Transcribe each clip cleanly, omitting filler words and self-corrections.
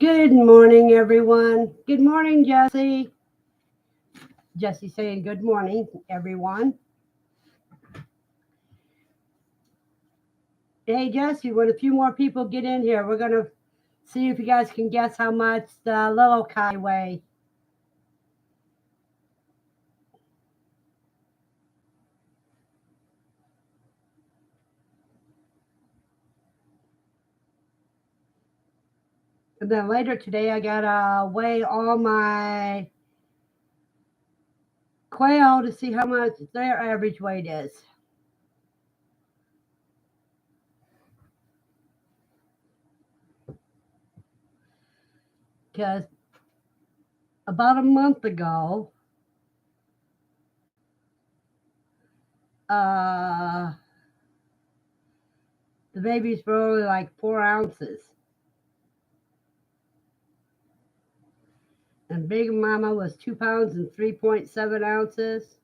Good morning, everyone. Good morning, Jesse. Jesse saying good morning, everyone. Hey, Jesse, when a few more people get in here, we're going to see if you guys can guess how much the little Kai weigh. And then later today, I got to weigh all my quail to see how much their average weight is. Because about a month ago, uh, the babies were only like 4 ounces. And Big Mama was 2 pounds and 3.7 ounces.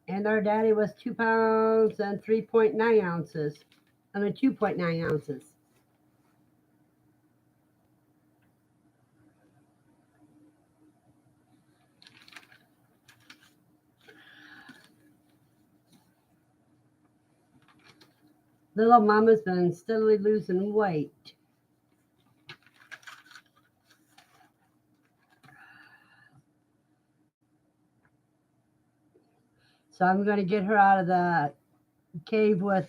And our daddy was 2 pounds and 3.9 ounces. 2.9 ounces. Little Mama's been steadily losing weight. So I'm going to get her out of the cave with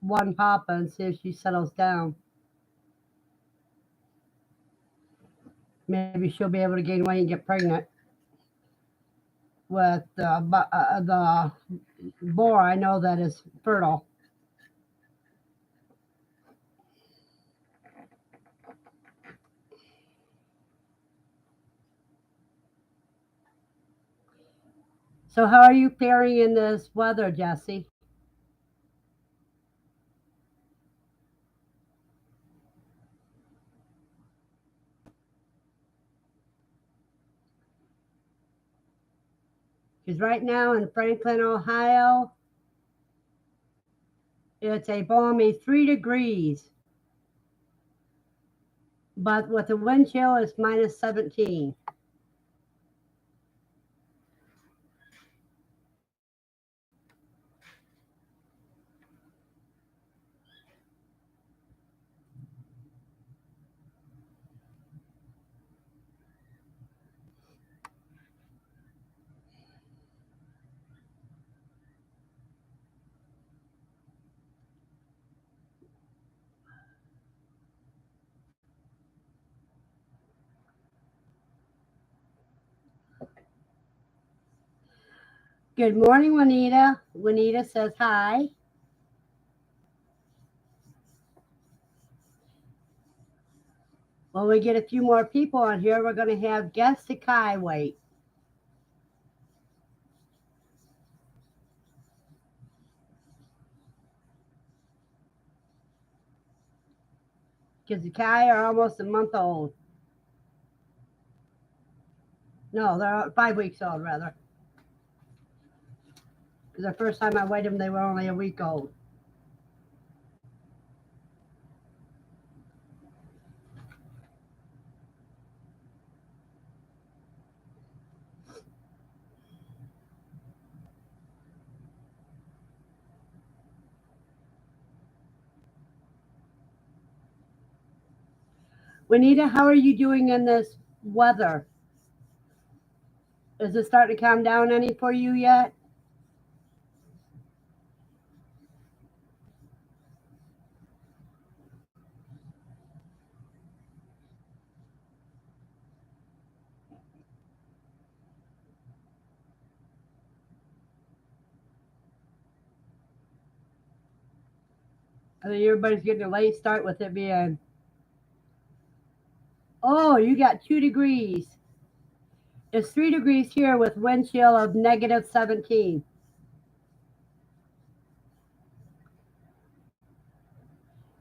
one papa and see if she settles down. Maybe she'll be able to gain weight and get pregnant with the boar I know that is fertile. So how are you faring in this weather, Jesse? Because right now in Franklin, Ohio, it's a balmy 3 degrees. But with the wind chill, it's minus 17. Good morning, Juanita. Juanita says hi. When we get a few more people on here, we're going to have guess the Kai weight. Because the Kai are almost a month old. No, they're 5 weeks old, rather. Because the first time I weighed them, they were only a week old. Juanita, how are you doing in this weather? Is it starting to calm down any for you yet? I think everybody's getting a late start with it being. Oh, you got 2 degrees. It's 3 degrees here with wind chill of negative 17.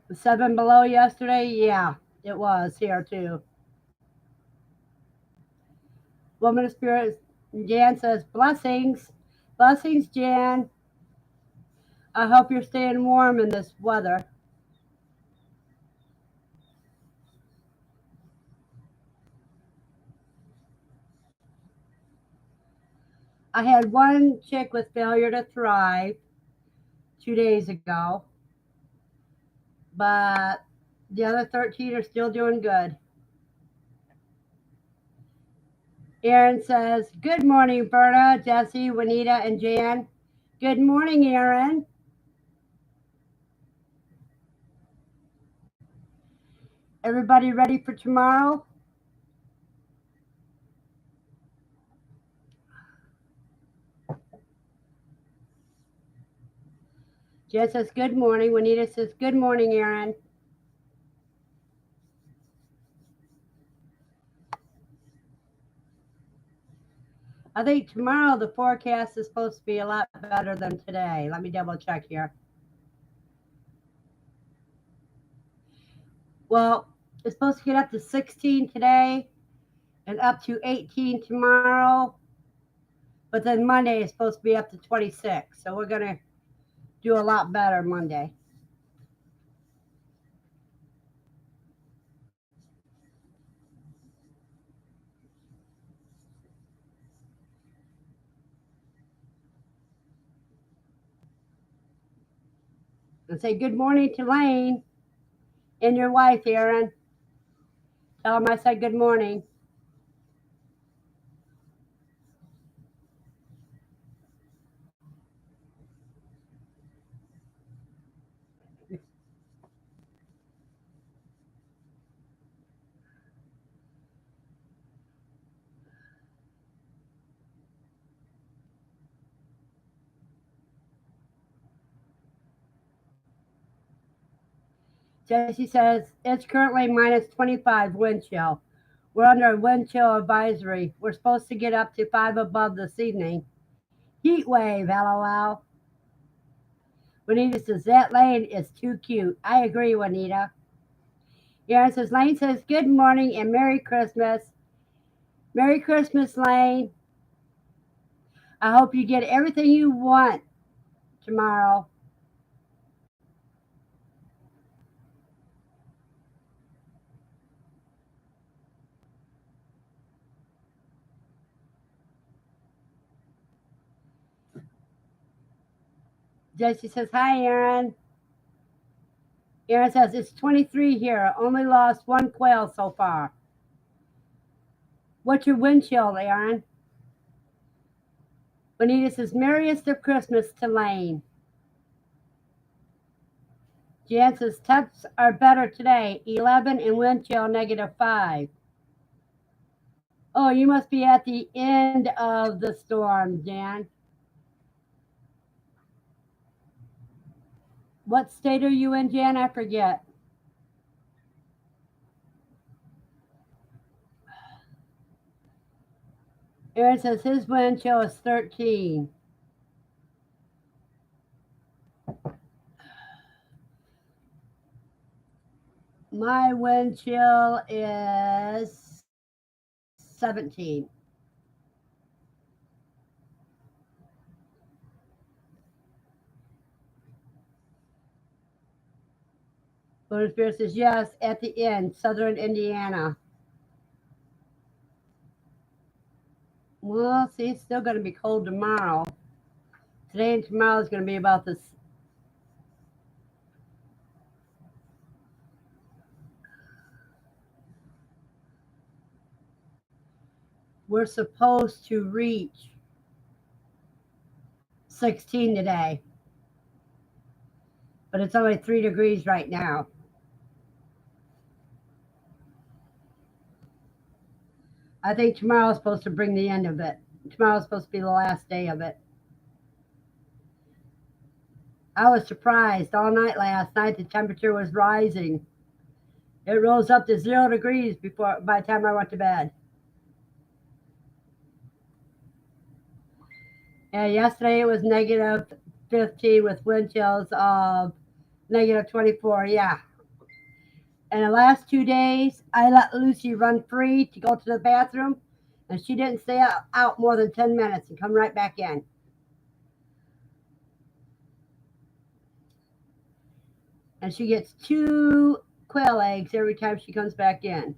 Was 7 below yesterday? Yeah, it was here too. Woman of Spirit, Jan says, blessings. Blessings, Jan. I hope you're staying warm in this weather. I had one chick with failure to thrive 2 days ago, but the other 13 are still doing good. Aaron says, good morning, Verna, Jesse, Juanita, and Jan. Good morning, Aaron. Everybody ready for tomorrow? Jen says, good morning. Juanita says, good morning, Aaron. I think tomorrow the forecast is supposed to be a lot better than today. Let me double check here. Well, it's supposed to get up to 16 today and up to 18 tomorrow. But then Monday is supposed to be up to 26. So we're going to do a lot better Monday. And say good morning to Lane and your wife, Aaron. Tell them I said good morning. Jesse says it's currently minus 25 wind chill. We're under a wind chill advisory. We're supposed to get up to 5 above this evening. Heat wave, lol. Juanita says that Lane is too cute. I agree, Juanita. Aaron says Lane says good morning and Merry Christmas. Merry Christmas, Lane. I hope you get everything you want tomorrow. Jesse says, hi, Aaron. Aaron says, it's 23 here. Only lost one quail so far. What's your wind chill, Aaron? Bonita says, merriest of Christmas to Lane. Jan says, temps are better today. 11 and wind chill -5. Oh, you must be at the end of the storm, Jan. What state are you in, Jan? I forget. Aaron says his wind chill is 13. My wind chill is 17. Bonus Bear says yes, at the end, southern Indiana. Well, see, it's still going to be cold tomorrow. Today and tomorrow is going to be about this. We're supposed to reach 16 today, but it's only 3 degrees right now. I think tomorrow is supposed to bring the end of it. Tomorrow is supposed to be the last day of it. I was surprised all night last night. The temperature was rising. It rose up to 0 degrees by the time I went to bed. And yesterday it was -15 with wind chills of -24. Yeah. And the last 2 days, I let Lucy run free to go to the bathroom, and she didn't stay out more than 10 minutes and come right back in. And she gets 2 quail eggs every time she comes back in.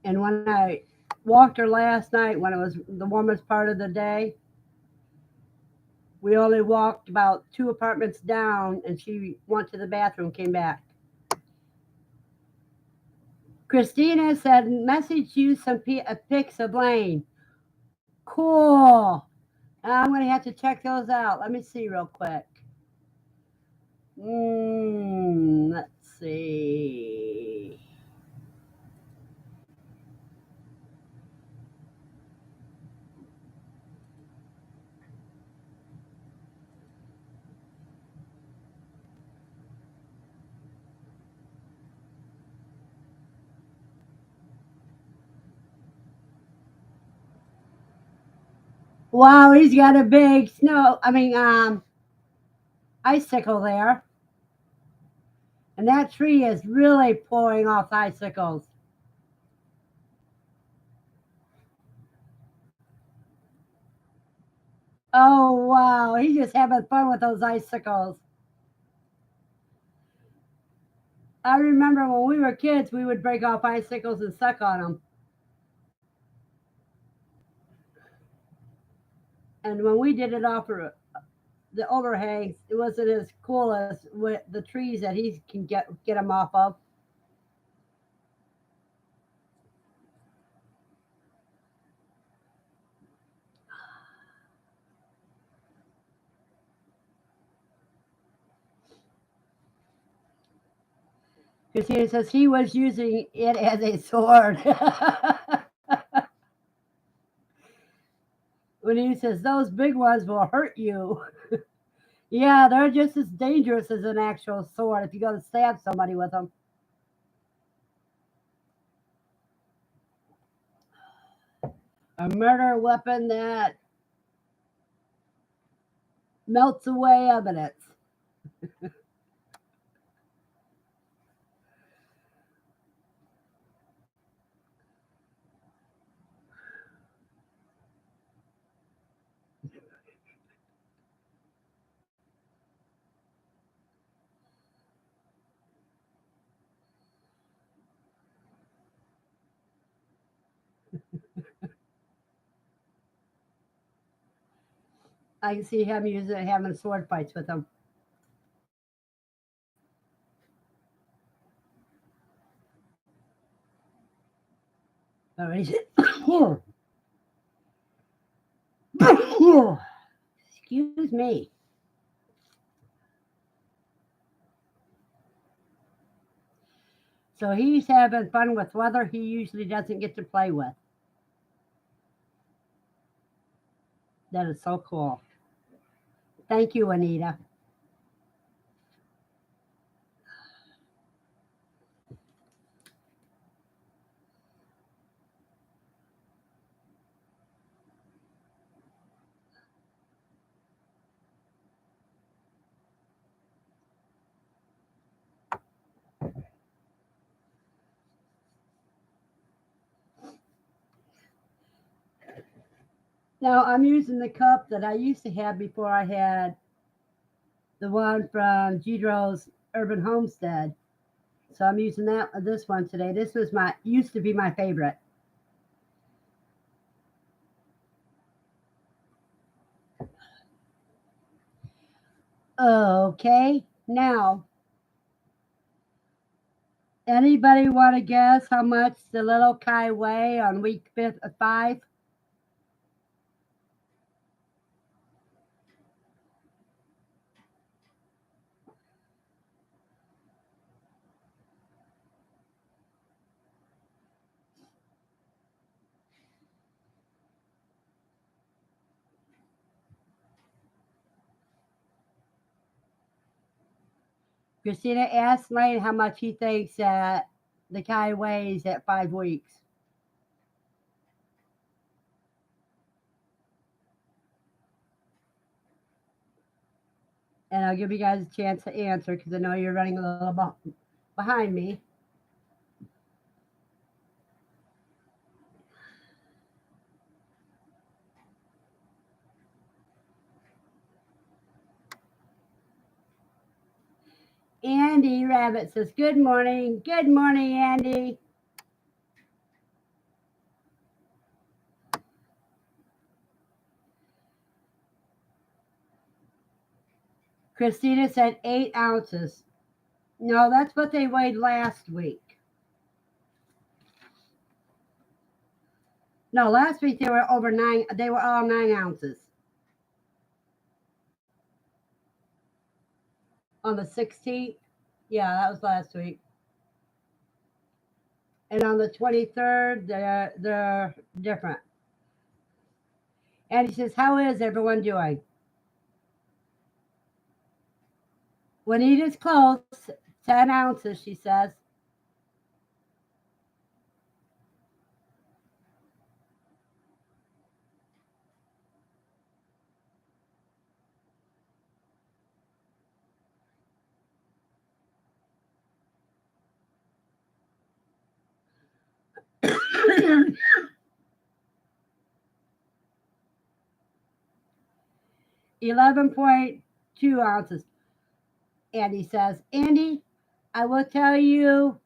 And when I walked her last night, when it was the warmest part of the day, we only walked about 2 apartments down, and she went to the bathroom, came back. Christina said, message you some pics of Lane. Cool. I'm going to have to check those out. Let me see real quick. Let's see. Wow, he's got a big icicle there. And that tree is really pouring off icicles. Oh, wow. He's just having fun with those icicles. I remember when we were kids, we would break off icicles and suck on them. And when we did it off the overhangs, it wasn't as cool as with the trees that he can get them off of. Christina says he was using it as a sword. When he says those big ones will hurt you. Yeah, they're just as dangerous as an actual sword if you go to stab somebody with them. A murder weapon that melts away evidence. I can see him having sword fights with them. All right. Excuse me. So he's having fun with weather he usually doesn't get to play with. That is so cool. Thank you, Anita. Now I'm using the cup that I used to have before I had the one from Gidro's Urban Homestead. So I'm using this one today. This was my used to be my favorite. Okay, now anybody want to guess how much the little Kai weigh on week 5? Christina asked Lane how much he thinks that the Kai weighs at 5 weeks. And I'll give you guys a chance to answer because I know you're running a little behind me. Andy Rabbit says, good morning. Good morning, Andy. Christina said 8 ounces. No, that's what they weighed last week. No, last week they were over 9. They were all 9 ounces. On the 16th. Yeah, that was last week. And on the 23rd, they're different. And he says, how is everyone doing? Juanita's close, 10 ounces, she says. $11.2 ounces. Andy says, Andy, I will tell you,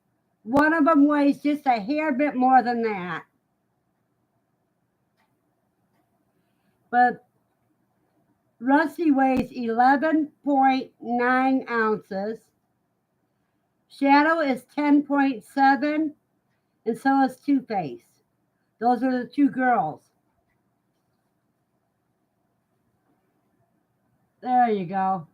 one of them weighs just a hair bit more than that. But Rusty weighs 11.9 ounces. Shadow is 10.7, and so is Two Face. Those are the two girls. There you go.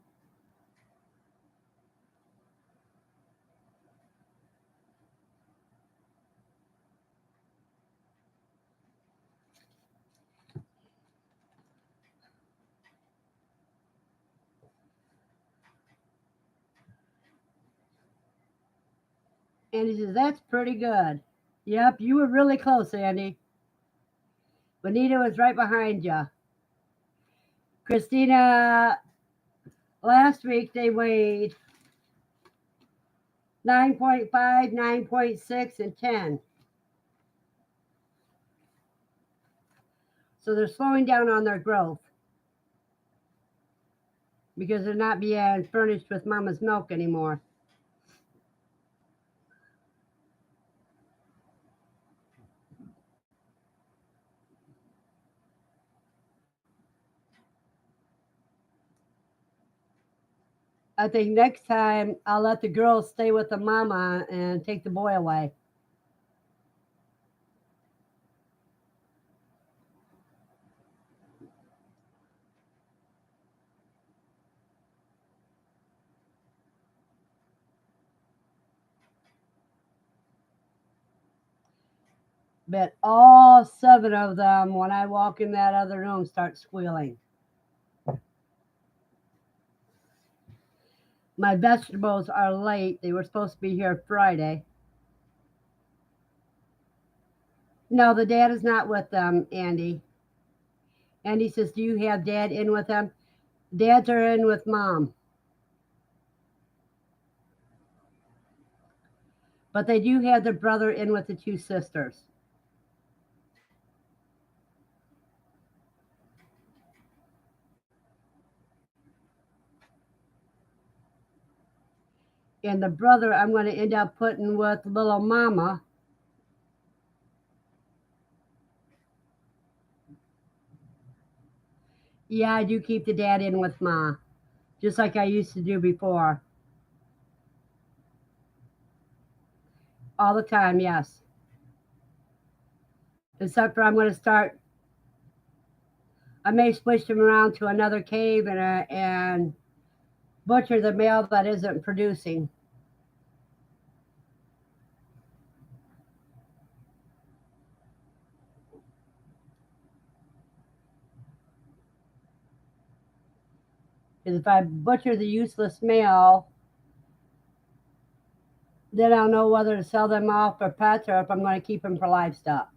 And he says, that's pretty good. Yep, you were really close, Andy. Bonita was right behind you. Christina, last week they weighed 9.5, 9.6, and 10. So they're slowing down on their growth because they're not being furnished with mama's milk anymore. I think next time I'll let the girls stay with the mama and take the boy away. But all 7 of them, when I walk in that other room, start squealing. My vegetables are late. They were supposed to be here Friday. No, the dad is not with them, Andy. Andy says, do you have dad in with them? Dads are in with mom. But they do have their brother in with the 2 sisters. And the brother I'm going to end up putting with little mama. Yeah, I do keep the dad in with ma, just like I used to do before. All the time, yes. Except for I'm going to start, I may switch them around to another cave and butcher the male that isn't producing. Because if I butcher the useless male, then I'll know whether to sell them off for pets or if I'm going to keep them for livestock.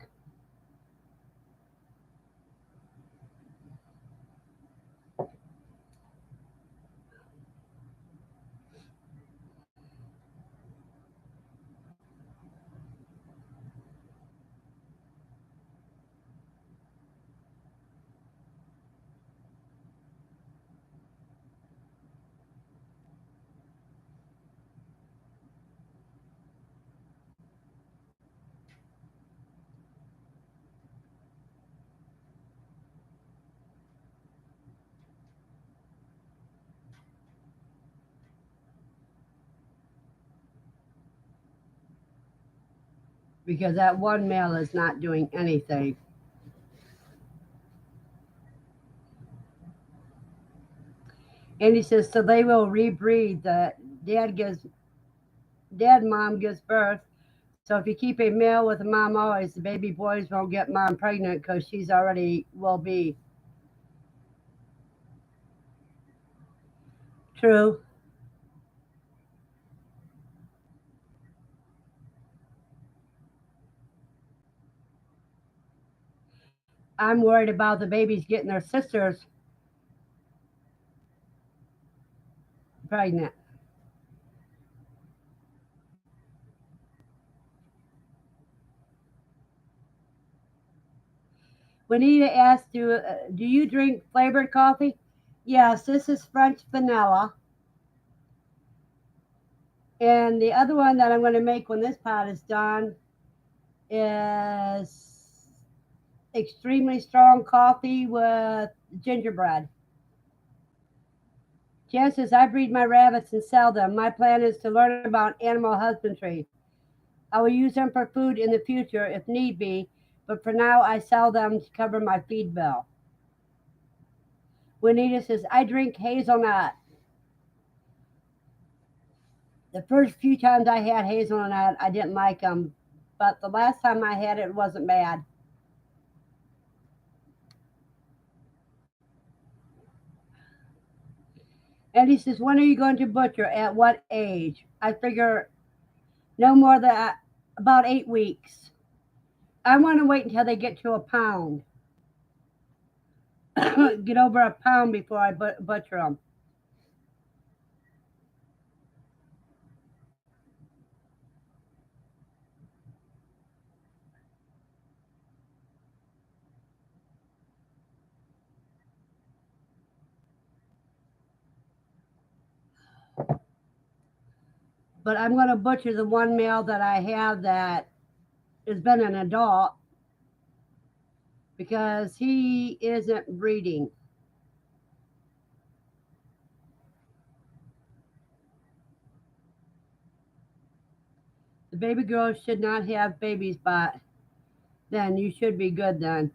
because that one male is not doing anything. And he says, so they will rebreed. The dad gives dad mom gives birth. So if you keep a male with a mom always, the baby boys won't get mom pregnant because she's already will be. True. I'm worried about the babies getting their sisters pregnant. Juanita asked, do you drink flavored coffee? Yes, this is French vanilla. And the other one that I'm going to make when this pot is done is extremely strong coffee with gingerbread. Jan says, I breed my rabbits and sell them. My plan is to learn about animal husbandry. I will use them for food in the future if need be, but for now I sell them to cover my feed bill. Juanita says, I drink hazelnut. The first few times I had hazelnut, I didn't like them, but the last time I had it, it wasn't bad. And he says, when are you going to butcher? At what age? I figure no more than about 8 weeks. I want to wait until they get to a pound, get over a pound before I butcher them. But I'm going to butcher the one male that I have that has been an adult because he isn't breeding. The baby girls should not have babies, but then you should be good then.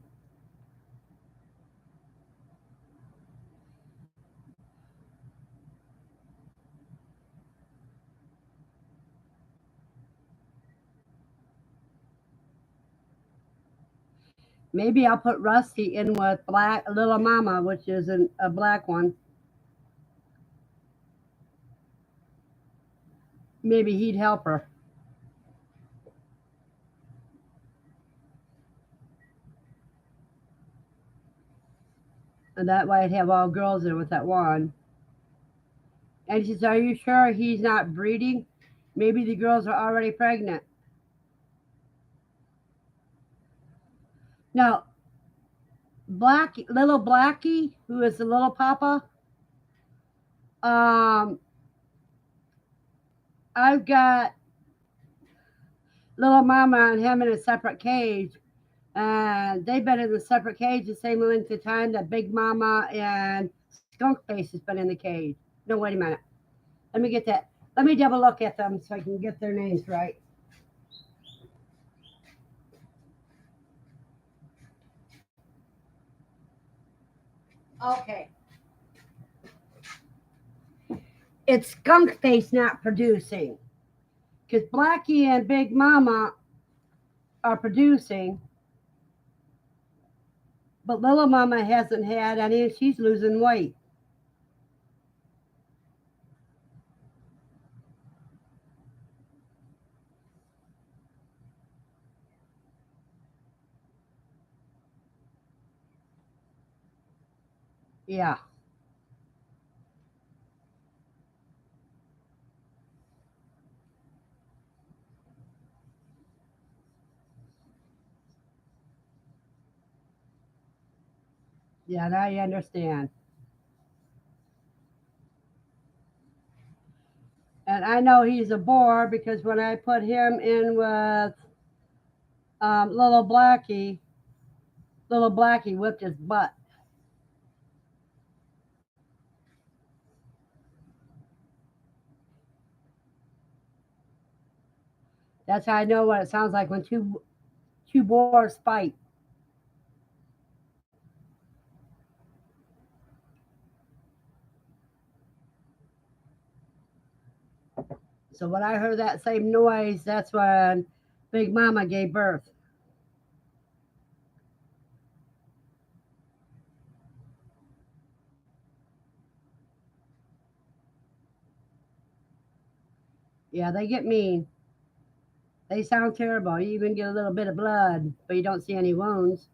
Maybe I'll put Rusty in with Black Little Mama, which is a black one. Maybe he'd help her. And that way I'd have all girls in with that one. And she says, are you sure he's not breeding? Maybe the girls are already pregnant. Now, little Blackie, who is the little papa, um, I've got little mama and him in a separate cage. And they've been in the separate cage the same length of time that Big Mama and Skunk Face has been in the cage. No, wait a minute. Let me get that. Let me double look at them so I can get their names right. Okay. It's Skunk Face not producing. Because Blackie and Big Mama are producing, but Little Mama hasn't had any. She's losing weight. Yeah. Yeah, now you understand. And I know he's a bore because when I put him in with Little Blackie whipped his butt. That's how I know what it sounds like when two boars fight. So when I heard that same noise, that's when Big Mama gave birth. Yeah, they get mean. They sound terrible. You even get a little bit of blood, but you don't see any wounds.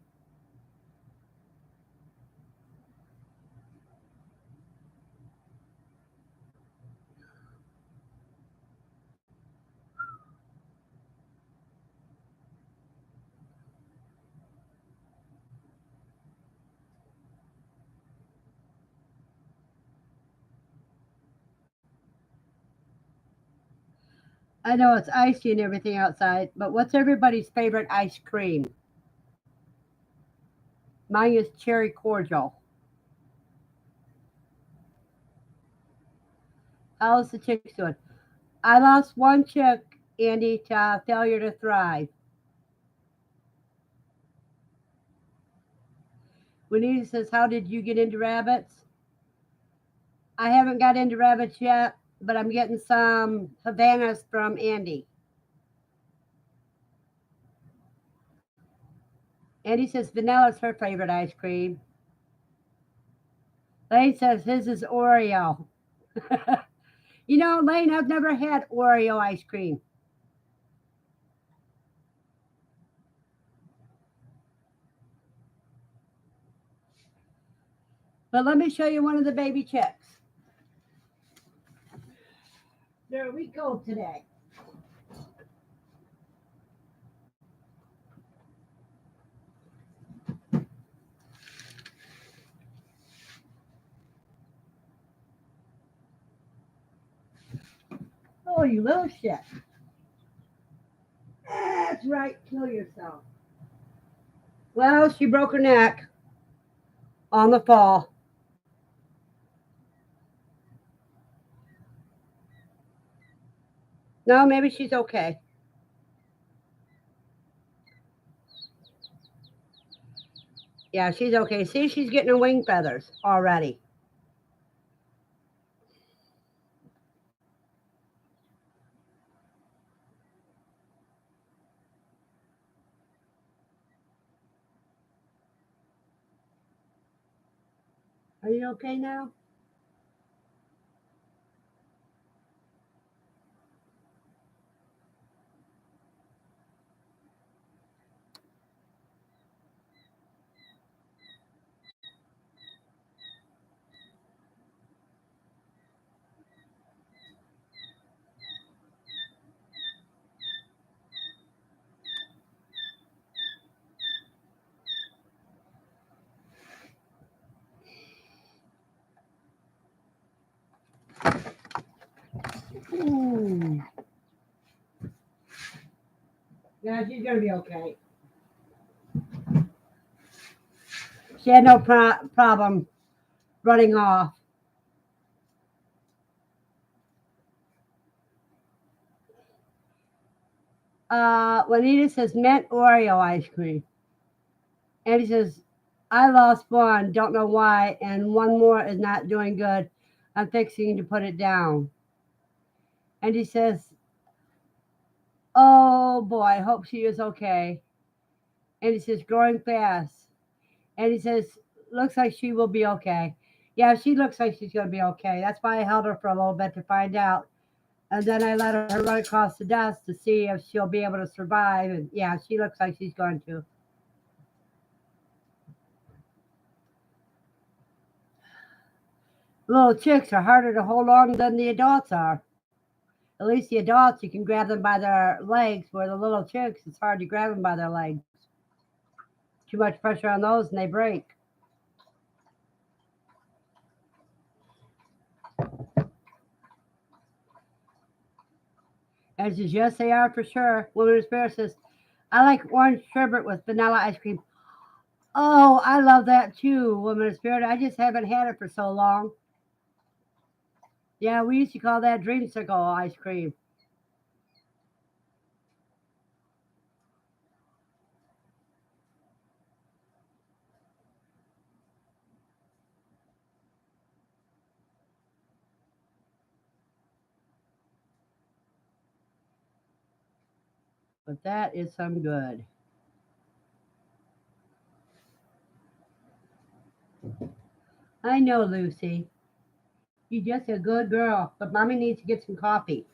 I know it's icy and everything outside, but what's everybody's favorite ice cream? Mine is cherry cordial. How's the chicks doing? I lost one chick, Andy, to failure to thrive. Juanita says, how did you get into rabbits? I haven't got into rabbits yet, but I'm getting some Havanas from Andy. Andy says vanilla is her favorite ice cream. Lane says his is Oreo. You know, Lane, I've never had Oreo ice cream. But let me show you one of the baby chicks. There we go today. Oh, you little shit. That's right, kill yourself. Well, she broke her neck on the fall. No, maybe she's okay. Yeah, she's okay. See, she's getting her wing feathers already. Are you okay now? Ooh. Yeah, she's gonna be okay. She had no problem running off. Juanita says mint Oreo ice cream. And he says, I lost one, don't know why, and one more is not doing good. I'm fixing to put it down. And he says, oh boy, I hope she is okay. And he says, growing fast. And he says, looks like she will be okay. Yeah, she looks like she's going to be okay. That's why I held her for a little bit to find out. And then I let her run across the desk to see if she'll be able to survive. And yeah, she looks like she's going to. Little chicks are harder to hold on than the adults are. At least the adults, you can grab them by their legs, where the little chicks, it's hard to grab them by their legs. Too much pressure on those and they break. And says, yes, they are for sure. Woman Spirit says, I like orange sherbet with vanilla ice cream. Oh, I love that too, Woman of Spirit. I just haven't had it for so long. Yeah, we used to call that dreamsicle ice cream. But that is some good. I know, Lucy. You're just a good girl, but mommy needs to get some coffee.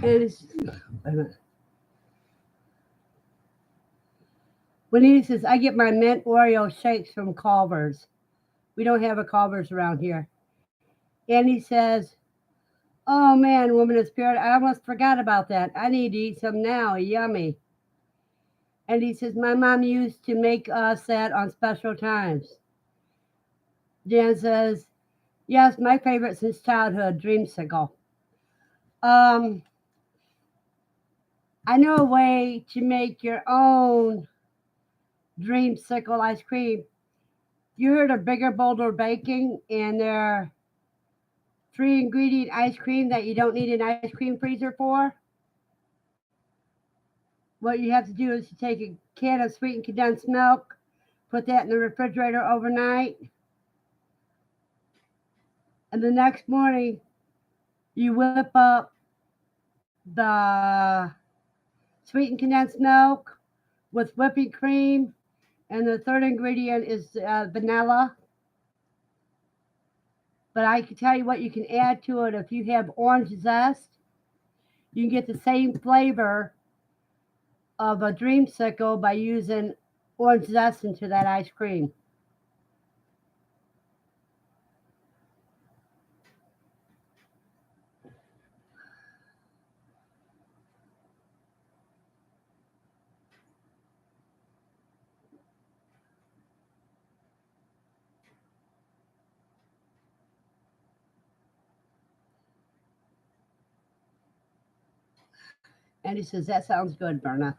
And it's, wait a minute. Juanita says, I get my mint Oreo shakes from Culver's. We don't have a Culver's around here. Andy says, oh man, woman of spirit, I almost forgot about that. I need to eat some now. Yummy. And he says, my mom used to make us that on special times. Jan says, yes, my favorite since childhood, dreamsicle. Um, I know a way to make your own dreamsicle ice cream. You heard of Bigger Boulder Baking and their 3 ingredient ice cream that you don't need an ice cream freezer for? What you have to do is you take a can of sweetened condensed milk, put that in the refrigerator overnight, and the next morning you whip up the sweetened condensed milk with whipping cream, and the third ingredient is vanilla. But I can tell you what you can add to it if you have orange zest. You can get the same flavor of a dreamsicle by using orange zest into that ice cream. And he says, that sounds good, Verna.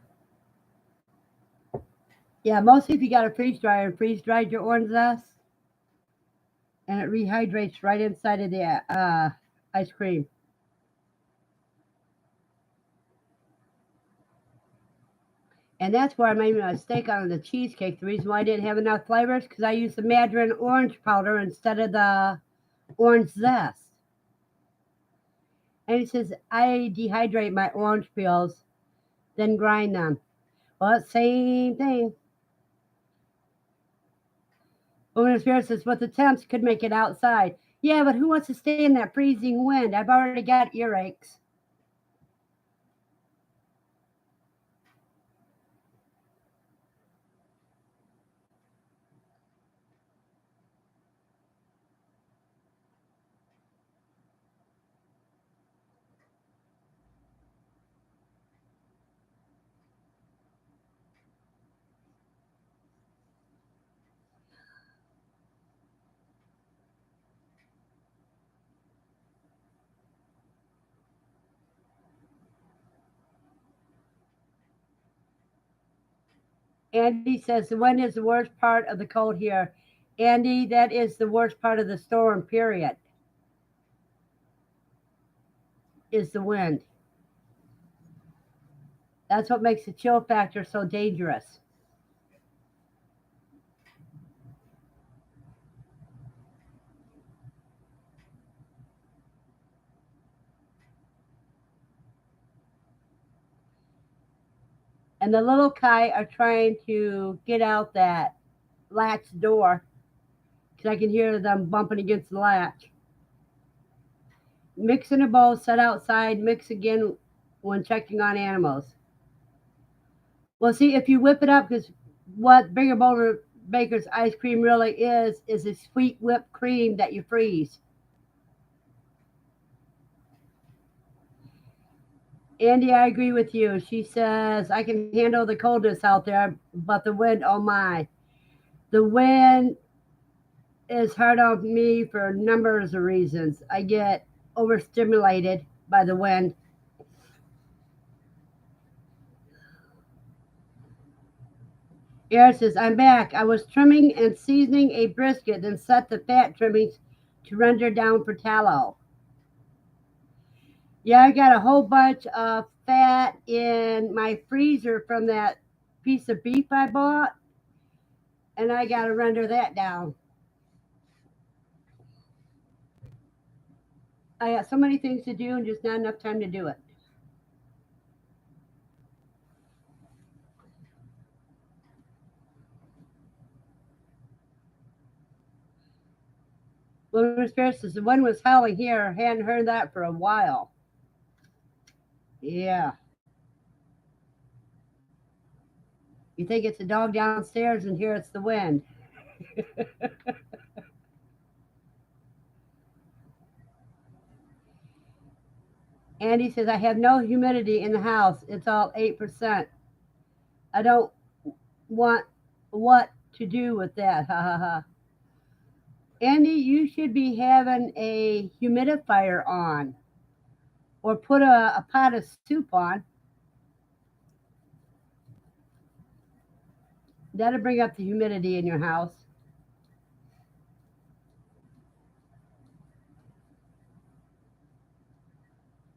Yeah, mostly if you got a freeze dryer and freeze dried your orange zest, and it rehydrates right inside of the ice cream. And that's where I made a mistake on the cheesecake. The reason why I didn't have enough flavors because I used the mandarin orange powder instead of the orange zest. And he says, I dehydrate my orange peels, then grind them. Well, same thing. Woman Spirit says, but the temps could make it outside. Yeah, but who wants to stay in that freezing wind? I've already got earaches. Andy says, the wind is the worst part of the cold here. Andy, that is the worst part of the storm, period, is the wind. That's what makes the chill factor so dangerous. and the little kite are trying to get out that latch door because I can hear them bumping against the latch. Mix in a bowl, set outside, mix again when checking on animals. Well, see, if you whip it up, because what Bigger Bolder Baker's ice cream really is a sweet whipped cream that you freeze. Andy, I agree with you. She says, I can handle the coldness out there, but the wind, oh my. The wind is hard on me for numbers of reasons. I get overstimulated by the wind. Aaron says, I'm back. I was trimming and seasoning a brisket, then set the fat trimmings to render down for tallow. Yeah, I got a whole bunch of fat in my freezer from that piece of beef I bought, and I got to render that down. I got so many things to do and just not enough time to do it. Wilderness Bear says the wind was howling here. Hadn't heard that for a while. Yeah. You think it's a dog downstairs, and here it's the wind. Andy says, I have no humidity in the house. It's all 8%. I don't want what to do with that. Ha ha ha. Andy, you should be having a humidifier on or put a pot of soup on. That'll bring up the humidity in your house.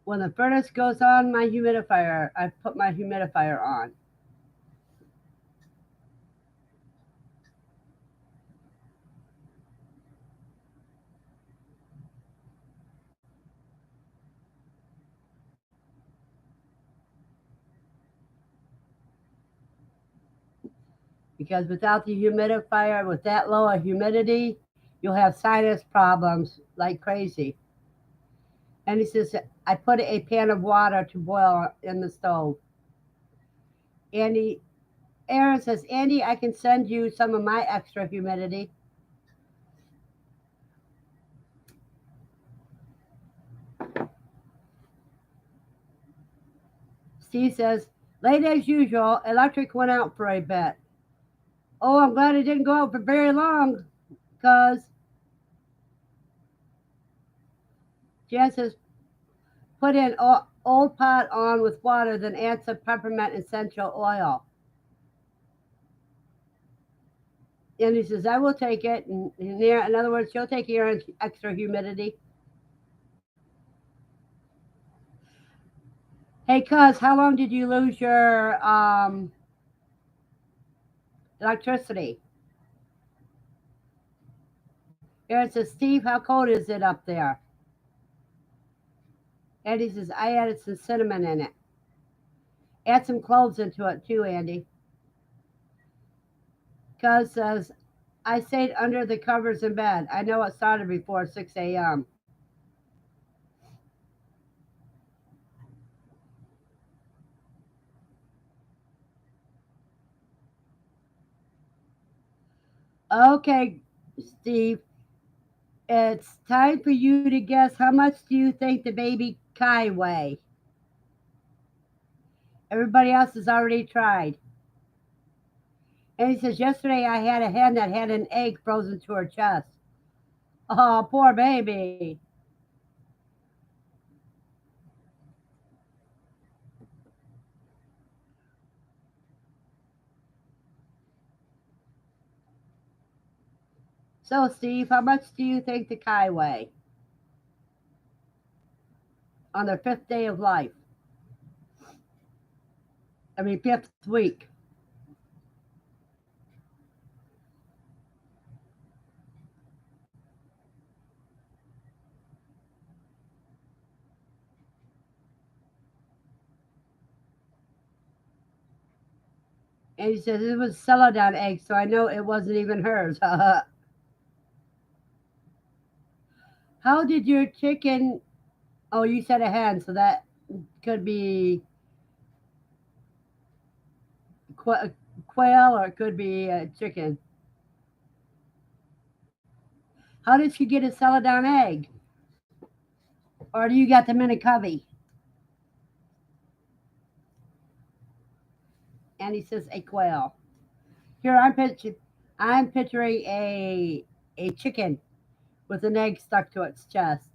When the furnace goes on, I put my humidifier on. Because without the humidifier, with that low of humidity, you'll have sinus problems like crazy. And he says, I put a pan of water to boil in the stove. Andy, Aaron says, Andy, I can send you some of my extra humidity. Steve says, late as usual, electric went out for a bit. Oh, I'm glad it didn't go out for very long because Jen says, put in old pot on with water, then add some peppermint essential oil. And he says, I will take it. And in other words, she'll take your extra humidity. Hey, cuz, how long did you lose your electricity? Aaron says, Steve, how cold is it up there? Andy says, I added some cinnamon in it. Add some cloves into it too, Andy. Cuz says, I stayed under the covers in bed. I know it started before 6 a.m. Okay, Steve, it's time for you to guess how much do you think the baby Kai weigh? Everybody else has already tried. And he says, yesterday I had a hen that had an egg frozen to her chest. Oh, poor baby. So, Steve, how much do you think the Kai weigh on their fifth day of life? I mean, fifth week. And he says it was celadon egg, so I know it wasn't even hers. How did your chicken? Oh, you said a hen, so that could be quail or it could be a chicken. How did she get a celadon egg? Or do you got them in a covey? And he says a quail. Here I'm picturing a chicken with an egg stuck to its chest.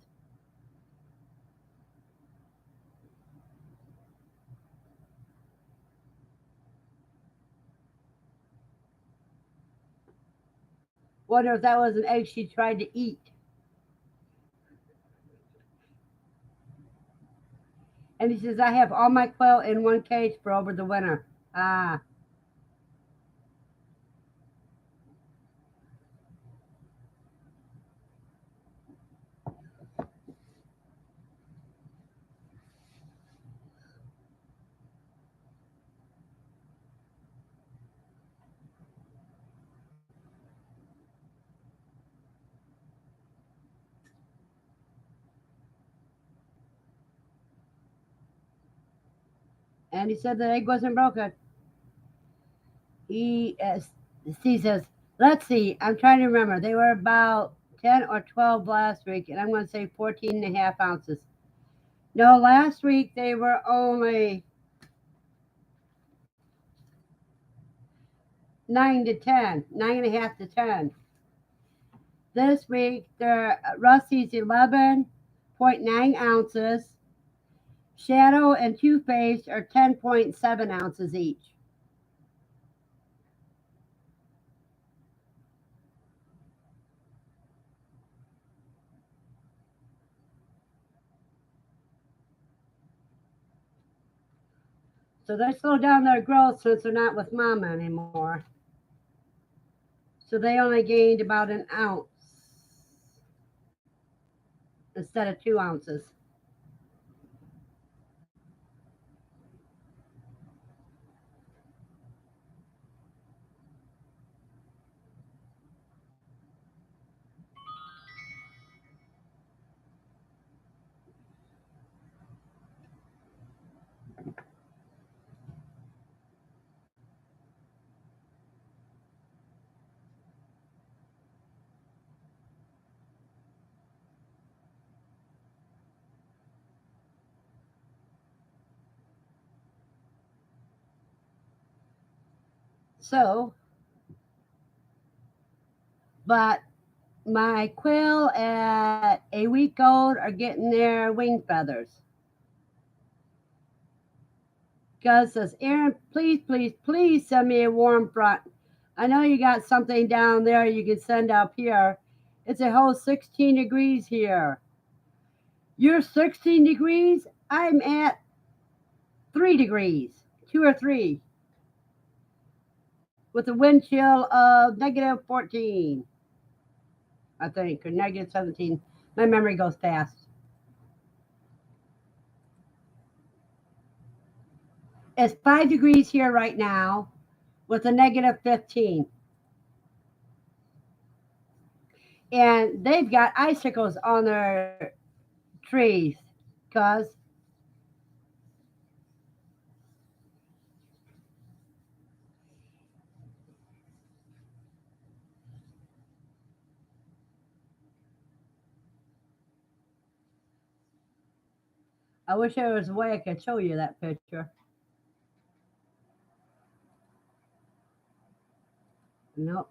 Wonder if that was an egg she tried to eat. And he says, I have all my quail in one cage for over the winter. Ah. And he said the egg wasn't broken. He says, let's see, I'm trying to remember. They were about 10 or 12 last week, and I'm going to say 14 and a half ounces. No, last week they were only 9 to 10. This week, Rusty's 11.9 ounces. Shadow and Two Faced are 10.7 ounces each. So they slowed down their growth since they're not with mama anymore. So they only gained about an ounce instead of 2 ounces. So, but my quail at a week old are getting their wing feathers. Gus says, Aaron, please, please, please send me a warm front. I know you got something down there you can send up here. It's a whole 16 degrees here. You're 16 degrees? I'm at 3 degrees, 2 or 3, with a wind chill of negative 14, I think, or negative 17. My memory goes fast. It's 5 degrees here right now with a negative 15. And they've got icicles on their trees because I wish there was a way I could show you that picture. Nope.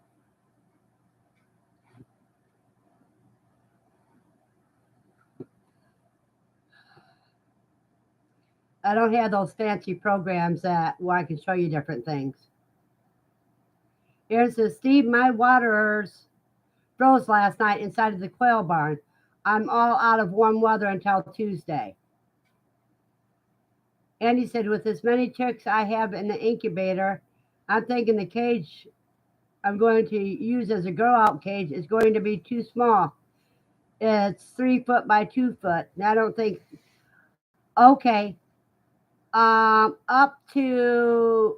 I don't have those fancy programs that where I can show you different things. Here says, Steve, my waters froze last night inside of the quail barn. I'm all out of warm weather until Tuesday. And he said, with as many chicks I have in the incubator, I'm thinking the cage I'm going to use as a grow out cage is going to be too small. It's 3 foot by 2 foot. And I don't think, okay, up to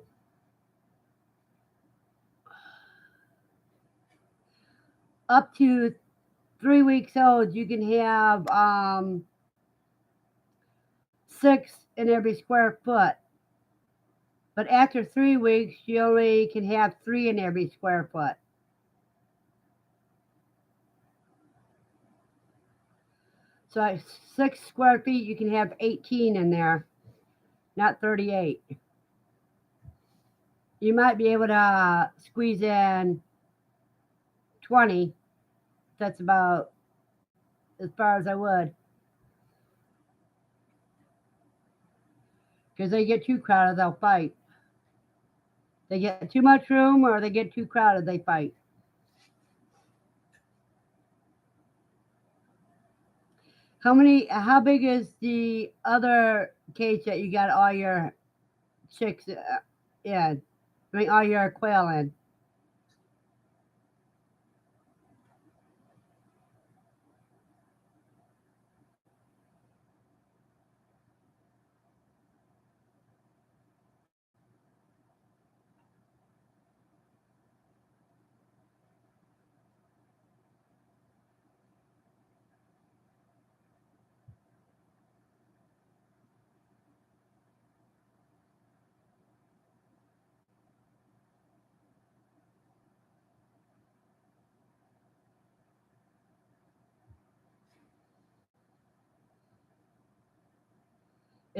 Up to 3 weeks old, you can have 6 in every square foot. But after 3 weeks, you only can have 3 in every square foot. So at 6 square feet, you can have 18 in there, not 38. You might be able to squeeze in 20. That's about as far as I would. Because they get too crowded, they'll fight. They get too much room or they get too crowded, they fight. How big is the other cage that you got all your chicks in? I mean, all your quail in?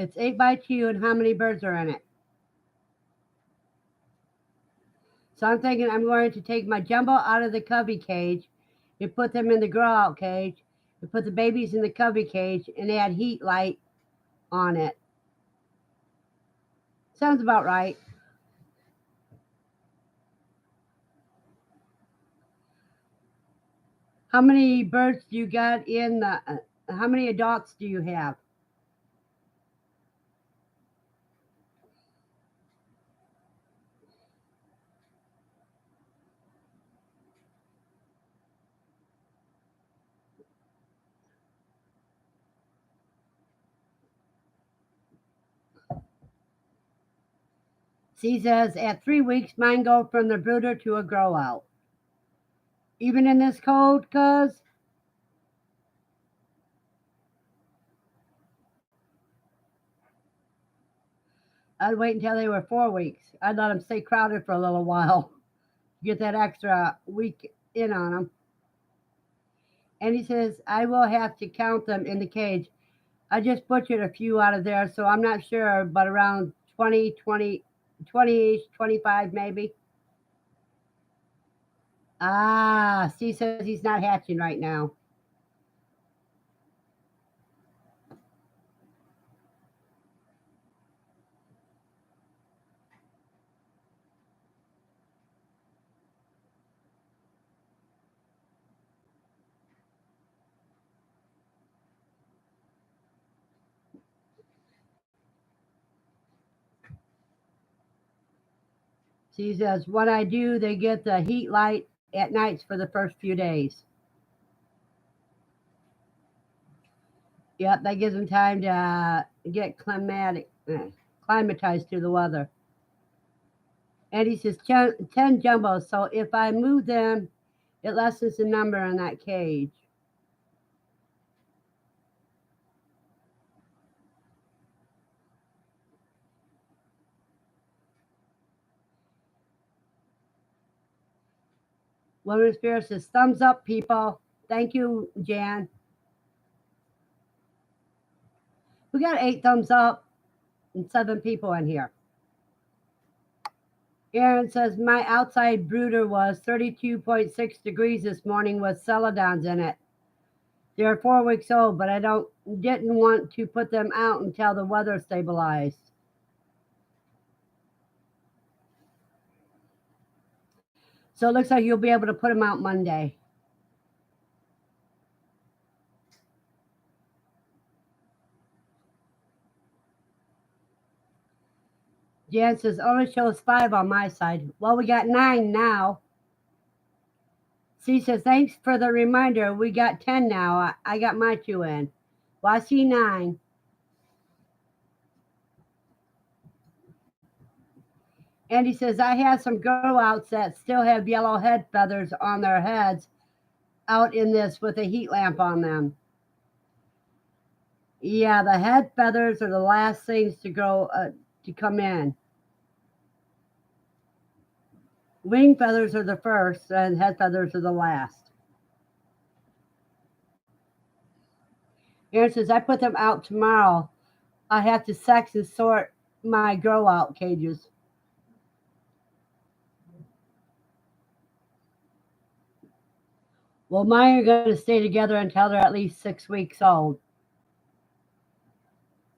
It's 8 by 2, and how many birds are in it? So I'm thinking I'm going to take my jumbo out of the cubby cage and put them in the grow out cage and put the babies in the cubby cage and add heat light on it. Sounds about right. How many birds do you got in the? How many adults do you have? C says at 3 weeks, mine go from the brooder to a grow out. Even in this cold, cuz I'd wait until they were 4 weeks. I'd let them stay crowded for a little while, get that extra week in on them. And he says, I will have to count them in the cage. I just butchered a few out of there, so I'm not sure, but around 20, 20, 20, 25 maybe. Ah, Steve says he's not hatching right now. Steve says, when I do, they get the heat light at nights for the first few days. Yep, that gives them time to get climatized to the weather. And he says 10 jumbos. So if I move them, it lessens the number in that cage. Women's Spirit says, thumbs up, people. Thank you, Jan. We got 8 thumbs up and 7 people in here. Aaron says, my outside brooder was 32.6 degrees this morning with celadons in it. They're 4 weeks old, but I didn't want to put them out until the weather stabilized. So it looks like you'll be able to put them out Monday. Jan says, only shows 5 on my side. Well, we got 9 now. C says, thanks for the reminder. We got 10 now. I got my 2 in. Well, I see 9. And he says, I have some grow outs that still have yellow head feathers on their heads, out in this with a heat lamp on them. Yeah, the head feathers are the last things to grow to come in. Wing feathers are the first, and head feathers are the last. Aaron says, I put them out tomorrow. I have to sex and sort my grow out cages. Well, mine are going to stay together until they're at least 6 weeks old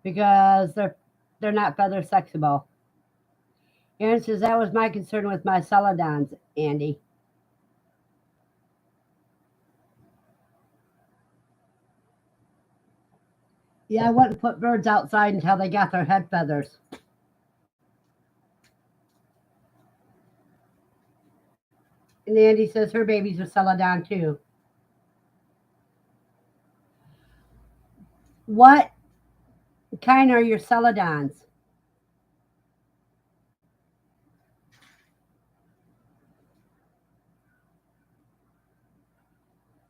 because they're not feather sexable. Aaron says that was my concern with my celadons, Andy. Yeah, I wouldn't put birds outside until they got their head feathers. And Andy says her babies are celadon too. What kind are your celadons?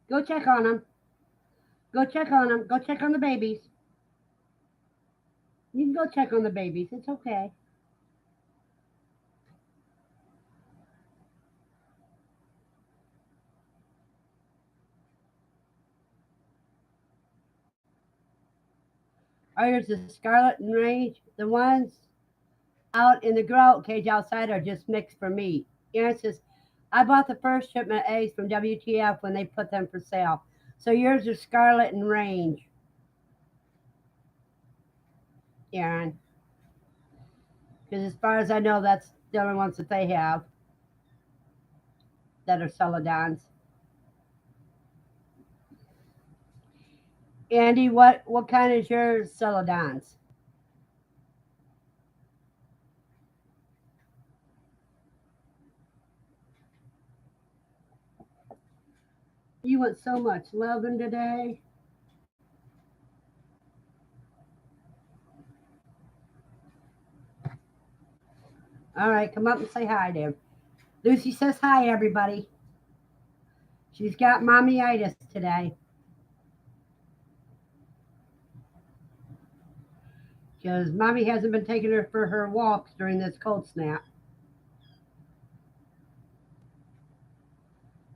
Go check on them. Go check on them. Go check on the babies. You can go check on the babies. It's okay. Are yours the scarlet and range? The ones out in the grow cage outside are just mixed for meat. Aaron says, I bought the first shipment of eggs from WTF when they put them for sale. So yours are scarlet and range, Aaron. Because as far as I know, that's the only ones that they have that are celadons. Andy, what kind is your celadons? You want so much loving today. All right, come up and say hi there. Lucy says hi, everybody. She's got mommyitis today because mommy hasn't been taking her for her walks during this cold snap.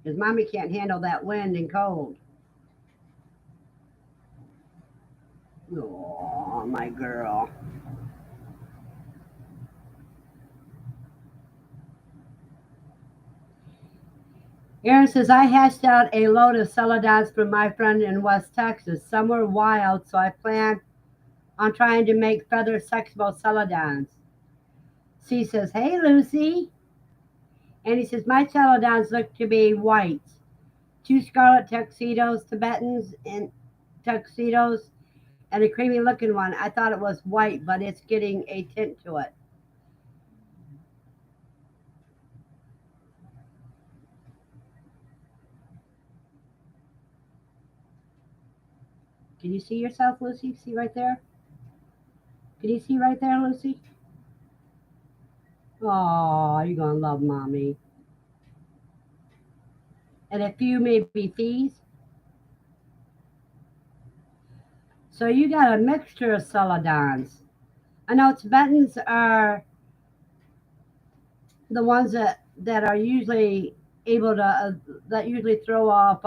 Because mommy can't handle that wind and cold. Oh, my girl. Aaron says, I hashed out a load of celadons for my friend in West Texas. Some were wild, so I plan on trying to make feather sexable celadons. C says, hey, Lucy. And he says, my celadons look to be white. Two scarlet tuxedos, Tibetans and tuxedos, and a creamy looking one. I thought it was white, but it's getting a tint to it. Can you see yourself, Lucy? See right there? Can you see right there, Lucy? Oh, you're going to love mommy. And a few maybe fees. So you got a mixture of celadons. I know Tibetans are the ones that are usually able to, that usually throw off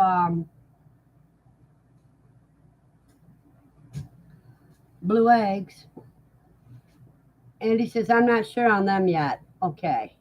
blue eggs. And he says, I'm not sure on them yet. Okay.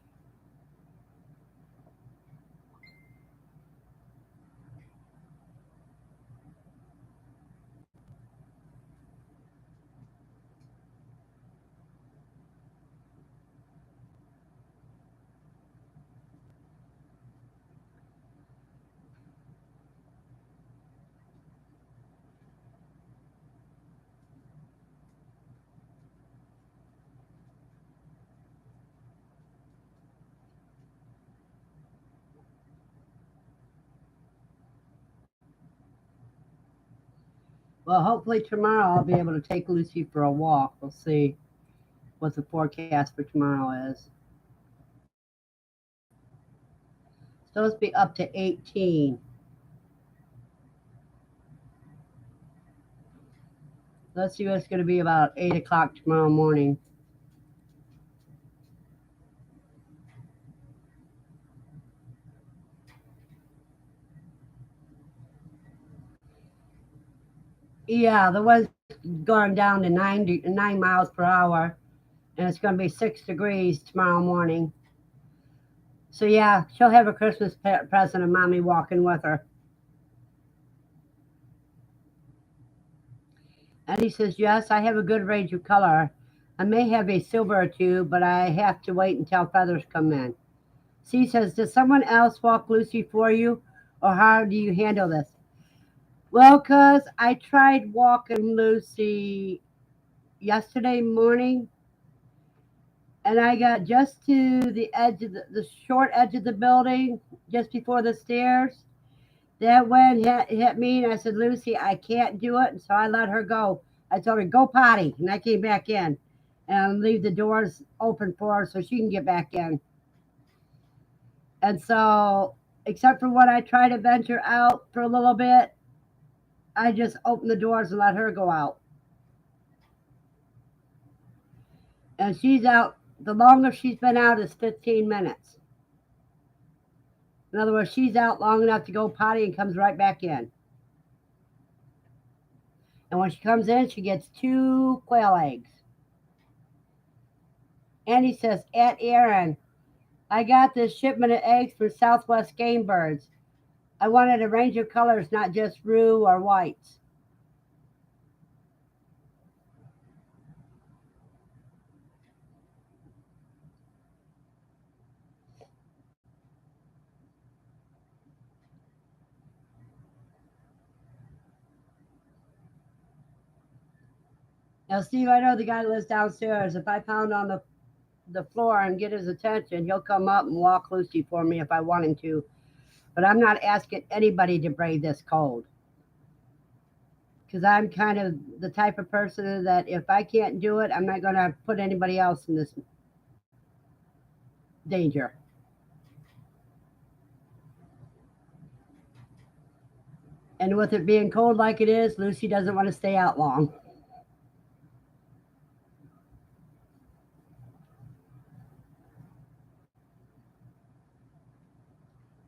Well, hopefully tomorrow I'll be able to take Lucy for a walk. We'll see what the forecast for tomorrow is. Supposed to be up to 18. Let's see what it's going to be about 8 o'clock tomorrow morning. Yeah, the one's going down to 9 miles per hour, and it's going to be 6 degrees tomorrow morning. So, yeah, she'll have a Christmas present of mommy walking with her. And he says, yes, I have a good range of color. I may have a silver or two, but I have to wait until feathers come in. C says, does someone else walk Lucy for you, or how do you handle this? Well, cuz I tried walking Lucy yesterday morning, and I got just to the edge of the short edge of the building, just before the stairs. That wind hit me, and I said, Lucy, I can't do it. And so I let her go. I told her, go potty. And I came back in and leave the doors open for her so she can get back in. And so, except for when I try to venture out for a little bit, I just open the doors and let her go out. And she's out, the longest she's been out is 15 minutes. In other words, she's out long enough to go potty and comes right back in. And when she comes in, she gets 2 quail eggs. And he says, Aunt Erin, I got this shipment of eggs from Southwest Game Birds. I wanted a range of colors, not just roux or whites. Now, Steve, I know the guy lives downstairs. If I pound on the floor and get his attention, he'll come up and walk Lucy for me if I want him to. But I'm not asking anybody to brave this cold. Because I'm kind of the type of person that if I can't do it, I'm not going to put anybody else in this danger. And with it being cold like it is, Lucy doesn't want to stay out long.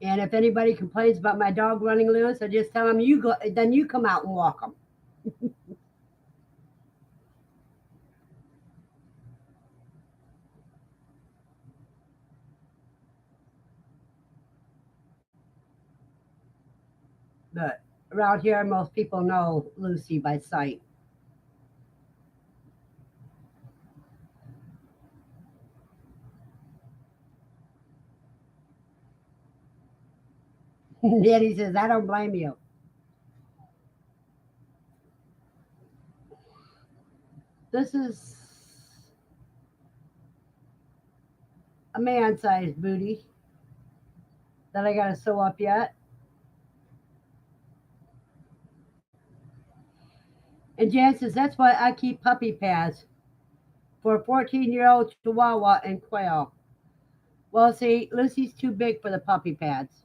And if anybody complains about my dog running loose, I just tell them, you go, then you come out and walk them. But around here, most people know Lucy by sight. Daddy says, I don't blame you. This is a man-sized booty that I got to sew up yet. And Jan says, that's why I keep puppy pads for a 14-year-old Chihuahua and Quail. Well, see, Lucy's too big for the puppy pads.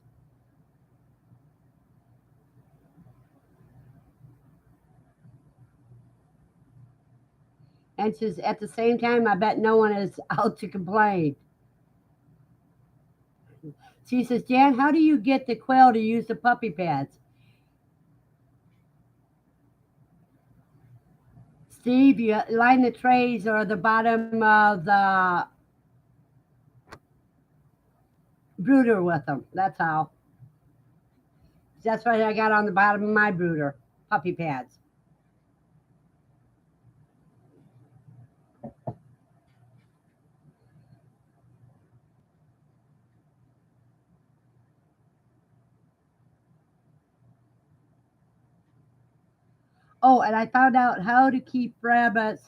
And says, at the same time, I bet no one is out to complain. She says, Jan, how do you get the Quail to use the puppy pads? Steve, you line the trays or the bottom of the brooder with them. That's how. That's what I got on the bottom of my brooder, puppy pads. Oh, and I found out how to keep rabbits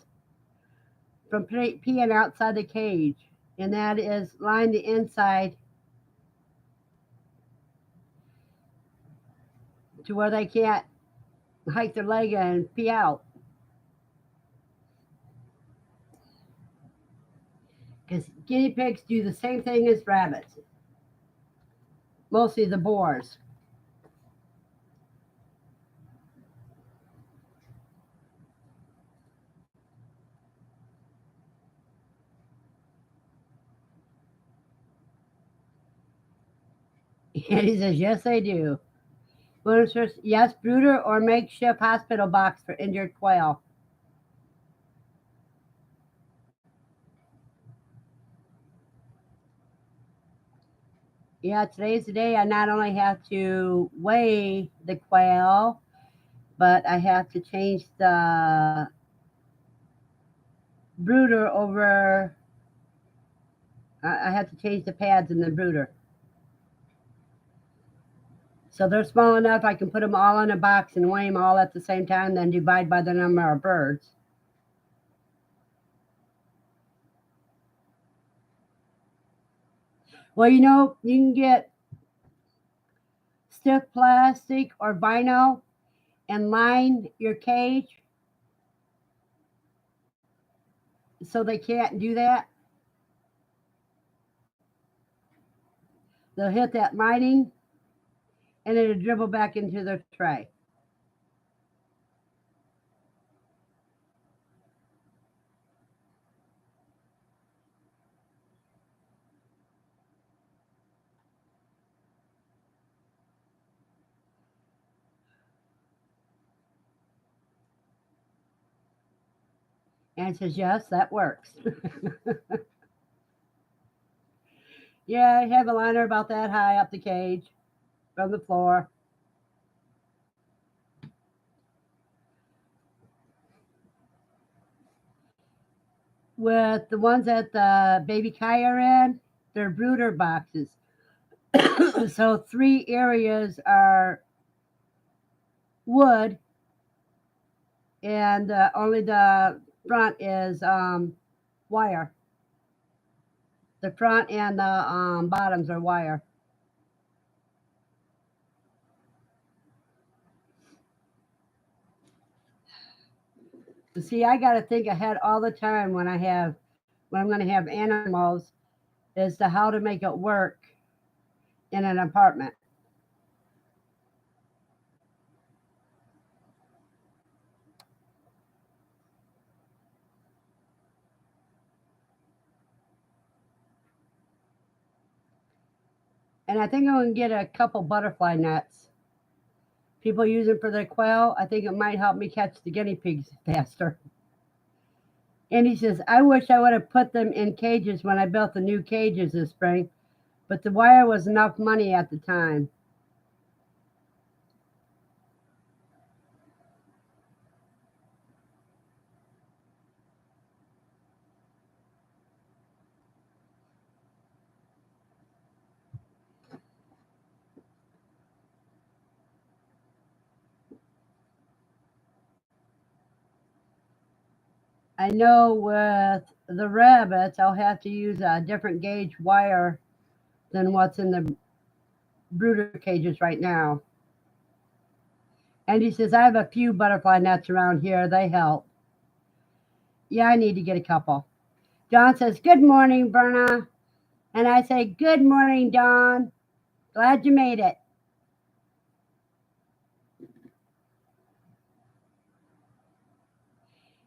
from peeing outside the cage, and that is line the inside to where they can't hike their leg and pee out. Because guinea pigs do the same thing as rabbits, mostly the boars. And he says, yes, they do. Well, yes, brooder or makeshift hospital box for injured quail. Yeah, today's the day I not only have to weigh the quail, but I have to change the brooder over. I have to change the pads in the brooder. So they're small enough I can put them all in a box and weigh them all at the same time, then divide by the number of birds. Well, you can get stiff plastic or vinyl and line your cage so they can't do that. They'll hit that lining and it'll dribble back into their tray. And it says, yes, that works. Yeah, I have a liner about that high up the cage from the floor. With the ones that the baby Kai are in, they're brooder boxes. So 3 areas are wood, and only the front is wire. The front and the bottoms are wire. See, I got to think ahead all the time when I'm going to have animals as to how to make it work in an apartment. And I think I'm going to get a couple butterfly nets. People use them for their quail. I think it might help me catch the guinea pigs faster. And he says, I wish I would have put them in cages when I built the new cages this spring, but the wire was enough money at the time. I know with the rabbits, I'll have to use a different gauge wire than what's in the brooder cages right now. And he says, I have a few butterfly nets around here. They help. Yeah, I need to get a couple. John says, good morning, Verna. And I say, good morning, Don. Glad you made it.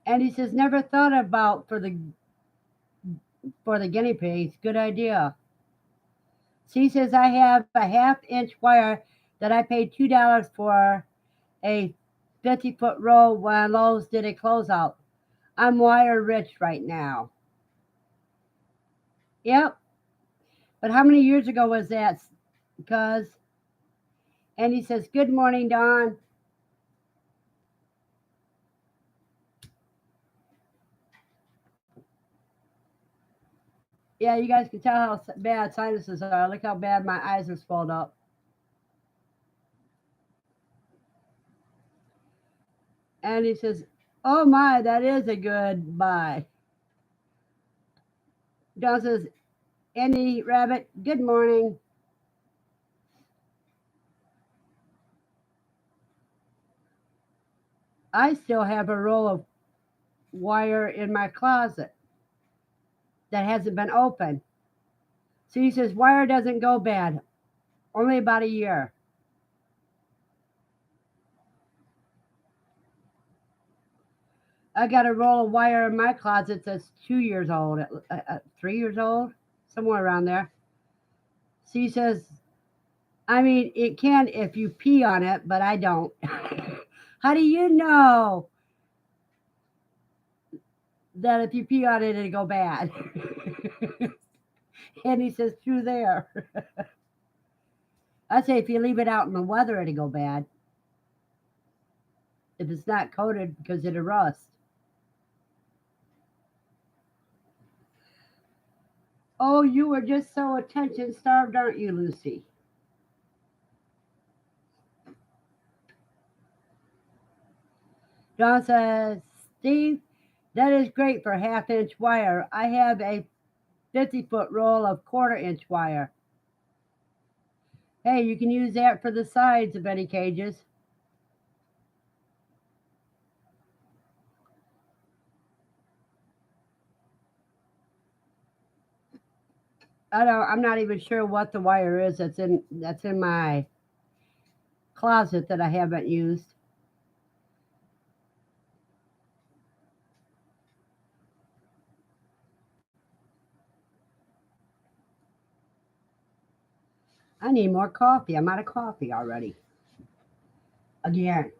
And he says, never thought about for the guinea pigs. Good idea. So he says, I have a half-inch wire that I paid $2 for a 50-foot roll when Lowe's did a closeout. I'm wire rich right now. Yep. But how many years ago was that? Because, and he says, good morning, Don. Yeah, you guys can tell how bad sinuses are. Look how bad my eyes are swelled up. And he says, oh my, that is a good buy. Don says, Andy Rabbit, good morning. I still have a roll of wire in my closet that hasn't been opened. So he says, wire doesn't go bad, only about a year. I got a roll of wire in my closet that's 2 years old, 3 years old, somewhere around there. So he says, I mean, it can if you pee on it, but I don't. How do you know that if you pee on it, it'll go bad? And he says, through there. I say if you leave it out in the weather, it'll go bad. If it's not coated because it'll rust. Oh, you were just so attention starved, aren't you, Lucy? John says, Steve, that is great for half-inch wire. I have a 50-foot roll of quarter-inch wire. Hey, you can use that for the sides of any cages. I'm not even sure what the wire is that's in my closet that I haven't used. I need more coffee. I'm out of coffee already. Again.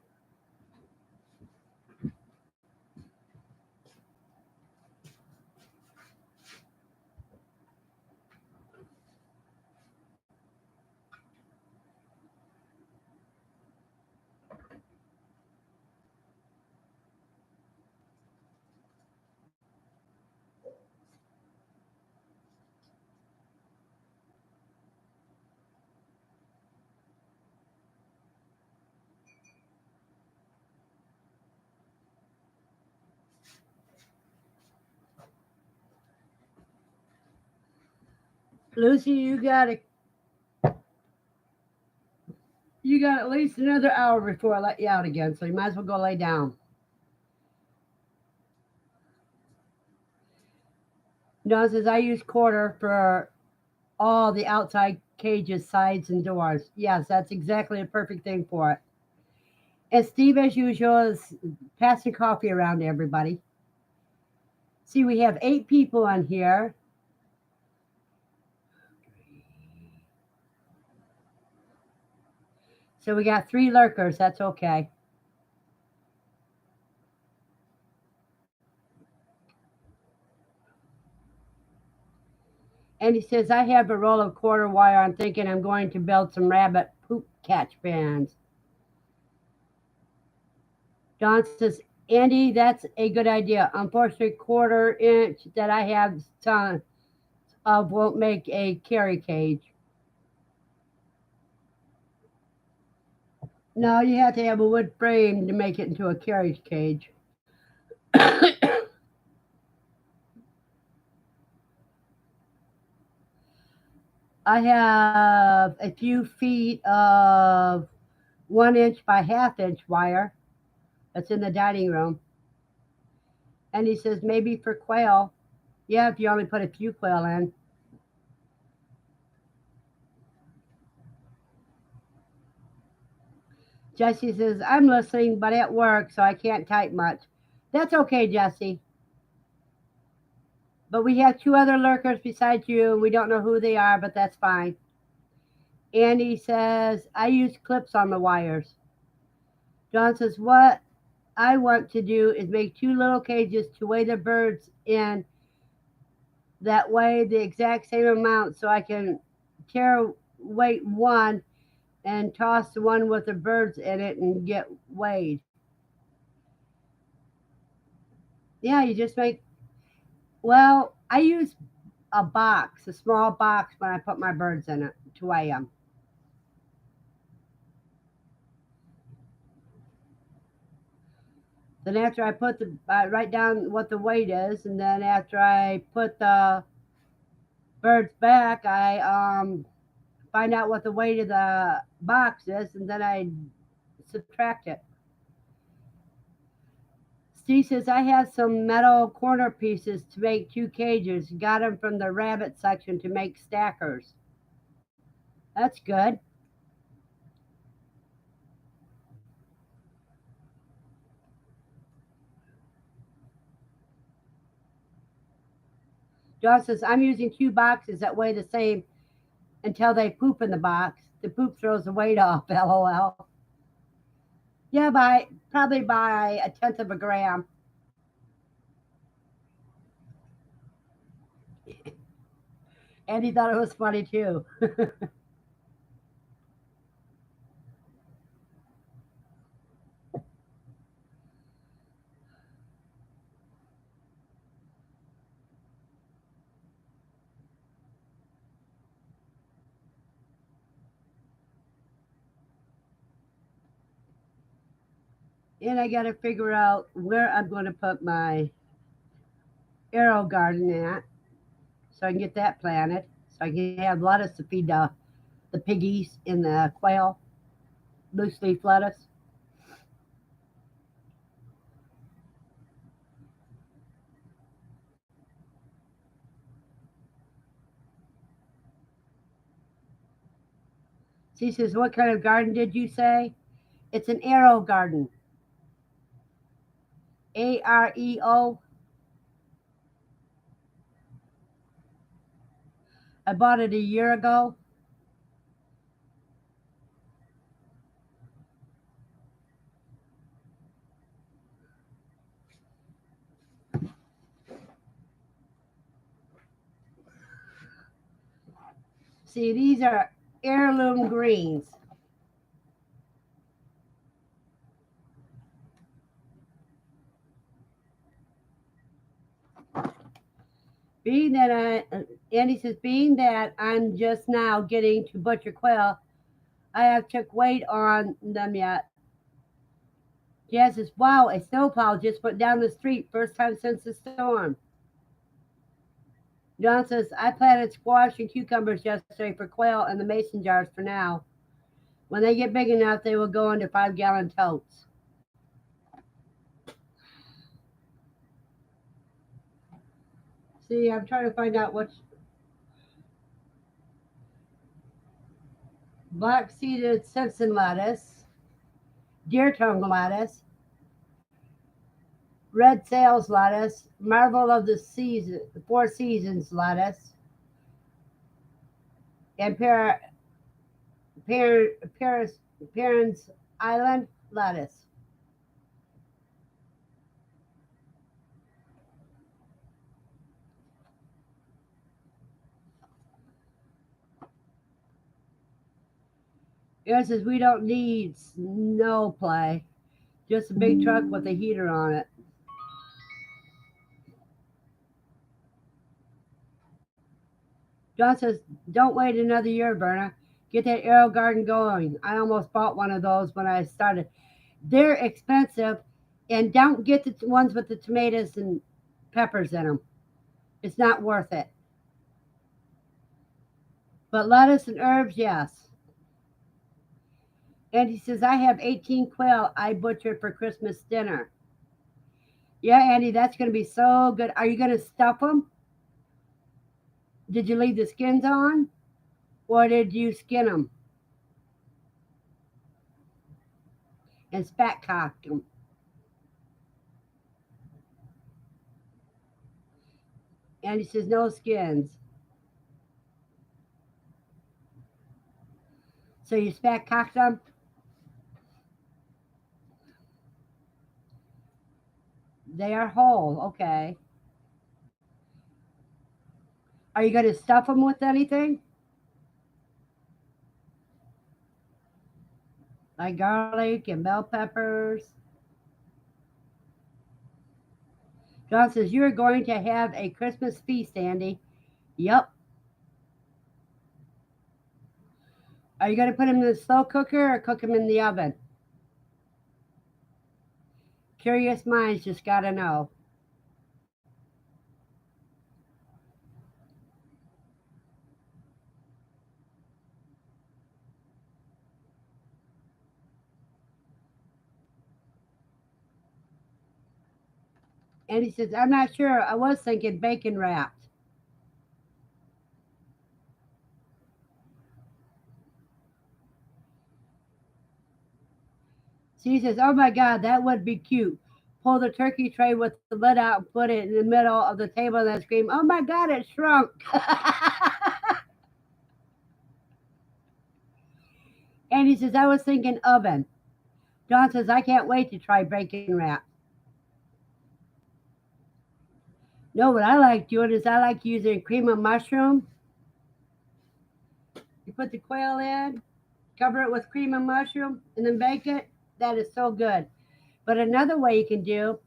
Lucy, you got at least another hour before I let you out again, so you might as well go lay down. Dawn says I use quarter for all the outside cages, sides, and doors. Yes, that's exactly a perfect thing for it. And Steve, as usual, is passing coffee around to everybody. See, we have 8 people on here. So we got 3 lurkers. That's okay. And he says, I have a roll of quarter wire. I'm thinking I'm going to build some rabbit poop catch pans. Don says, Andy, that's a good idea. Unfortunately, quarter-inch that I have tons of won't make a carry cage. No, you have to have a wood frame to make it into a carriage cage. I have a few feet of 1 inch by half-inch wire that's in the dining room. And he says maybe for quail. Yeah, if you only put a few quail in. Jesse says, I'm listening, but at work, so I can't type much. That's okay, Jesse. But we have 2 other lurkers besides you, and we don't know who they are, but that's fine. Andy says, I use clips on the wires. John says, what I want to do is make 2 little cages to weigh the birds in that weigh the exact same amount so I can tear weight one and toss the one with the birds in it and get weighed. Yeah, you just make, well, I use a box, a small box when I put my birds in it to weigh them. Then after I I write down what the weight is, and then after I put the birds back, I find out what the weight of the box is, and then I subtract it. Steve says, I have some metal corner pieces to make 2 cages. Got them from the rabbit section to make stackers. That's good. John says, I'm using 2 boxes that weigh the same until they poop in the box. The poop throws the weight off, lol. Yeah, probably by a tenth of a gram. And he thought it was funny too. And I got to figure out where I'm going to put my arrow garden at so I can get that planted. So I can have lettuce to feed the piggies and the quail, loose leaf lettuce. She says, "What kind of garden did you say?" It's an arrow garden. AREO. I bought it a year ago. See, these are heirloom greens. Being that Andy says, being that I'm just now getting to butcher quail, I have took weight on them yet. Jazz says, wow, a snowplow just went down the street, first time since the storm. John says, I planted squash and cucumbers yesterday for quail in the mason jars for now. When they get big enough, they will go into 5-gallon totes. See, I'm trying to find out what's black seeded Simpson lettuce, deer tongue lettuce, red sales lettuce, marvel of the season, four seasons lettuce, and Paris, Parents Island lettuce. Aaron says we don't need snow play, just a big truck with a heater on it. John says, don't wait another year, Verna. Get that arrow garden going. I almost bought one of those when I started. They're expensive, and don't get the ones with the tomatoes and peppers in them. It's not worth it. But lettuce and herbs, yes. And he says, I have 18 quail I butchered for Christmas dinner. Yeah, Andy, that's going to be so good. Are you going to stuff them? Did you leave the skins on? Or did you skin them and spat cock them? And he says, no skins. So you spat cocked them? They are whole. Okay. Are you going to stuff them with anything? Like garlic and bell peppers? John says, you're going to have a Christmas feast, Andy. Yep. Are you going to put them in the slow cooker or cook them in the oven? Curious minds just got to know. And he says, I'm not sure. I was thinking bacon wrapped. So he says, oh my God, that would be cute. Pull the turkey tray with the lid out and put it in the middle of the table and then scream, oh my God, it shrunk. says, I was thinking oven. Dawn says, I can't wait to try bacon wraps. No, what I like doing is I like using cream of mushroom. You put the quail in, cover it with cream of mushroom, and then bake it. That is so good. But another way you can do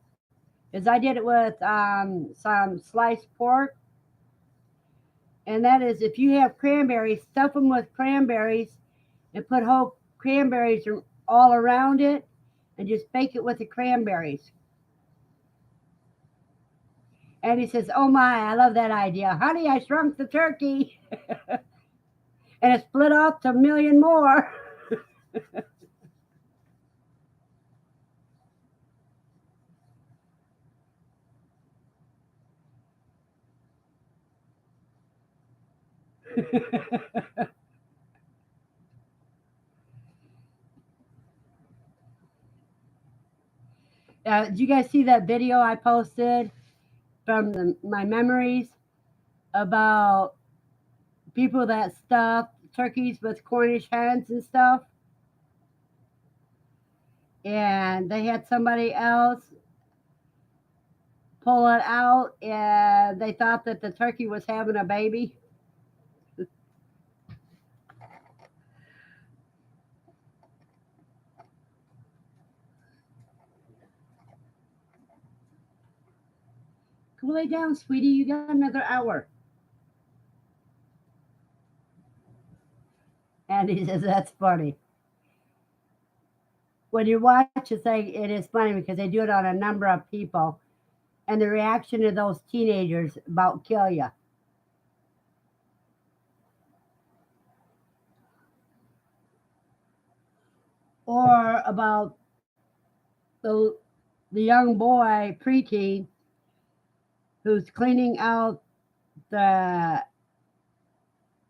is I did it with some sliced pork, and that is if you have cranberries, stuff them with cranberries and put whole cranberries all around it and just bake it with the cranberries. And he says, oh my, I love that idea. Honey, I shrunk the turkey. And it split off to a million more. Did you guys see that video I posted from my memories about people that stuff turkeys with Cornish hens and stuff? And they had somebody else pull it out and they thought that the turkey was having a baby. Go lay down, sweetie. You got another hour. And he says, that's funny. When you watch a thing, it is funny because they do it on a number of people. And the reaction of those teenagers about kill you. Or about the, the young boy, preteen, who's cleaning out the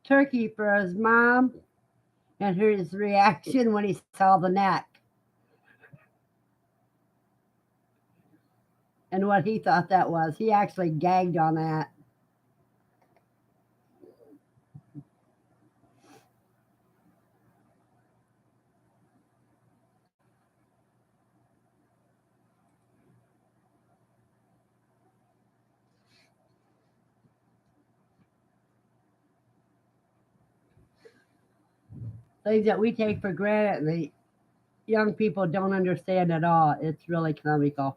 turkey for his mom and his reaction when he saw the neck and what he thought that was. He actually gagged on that. Things that we take for granted, the young people don't understand at all. It's really comical.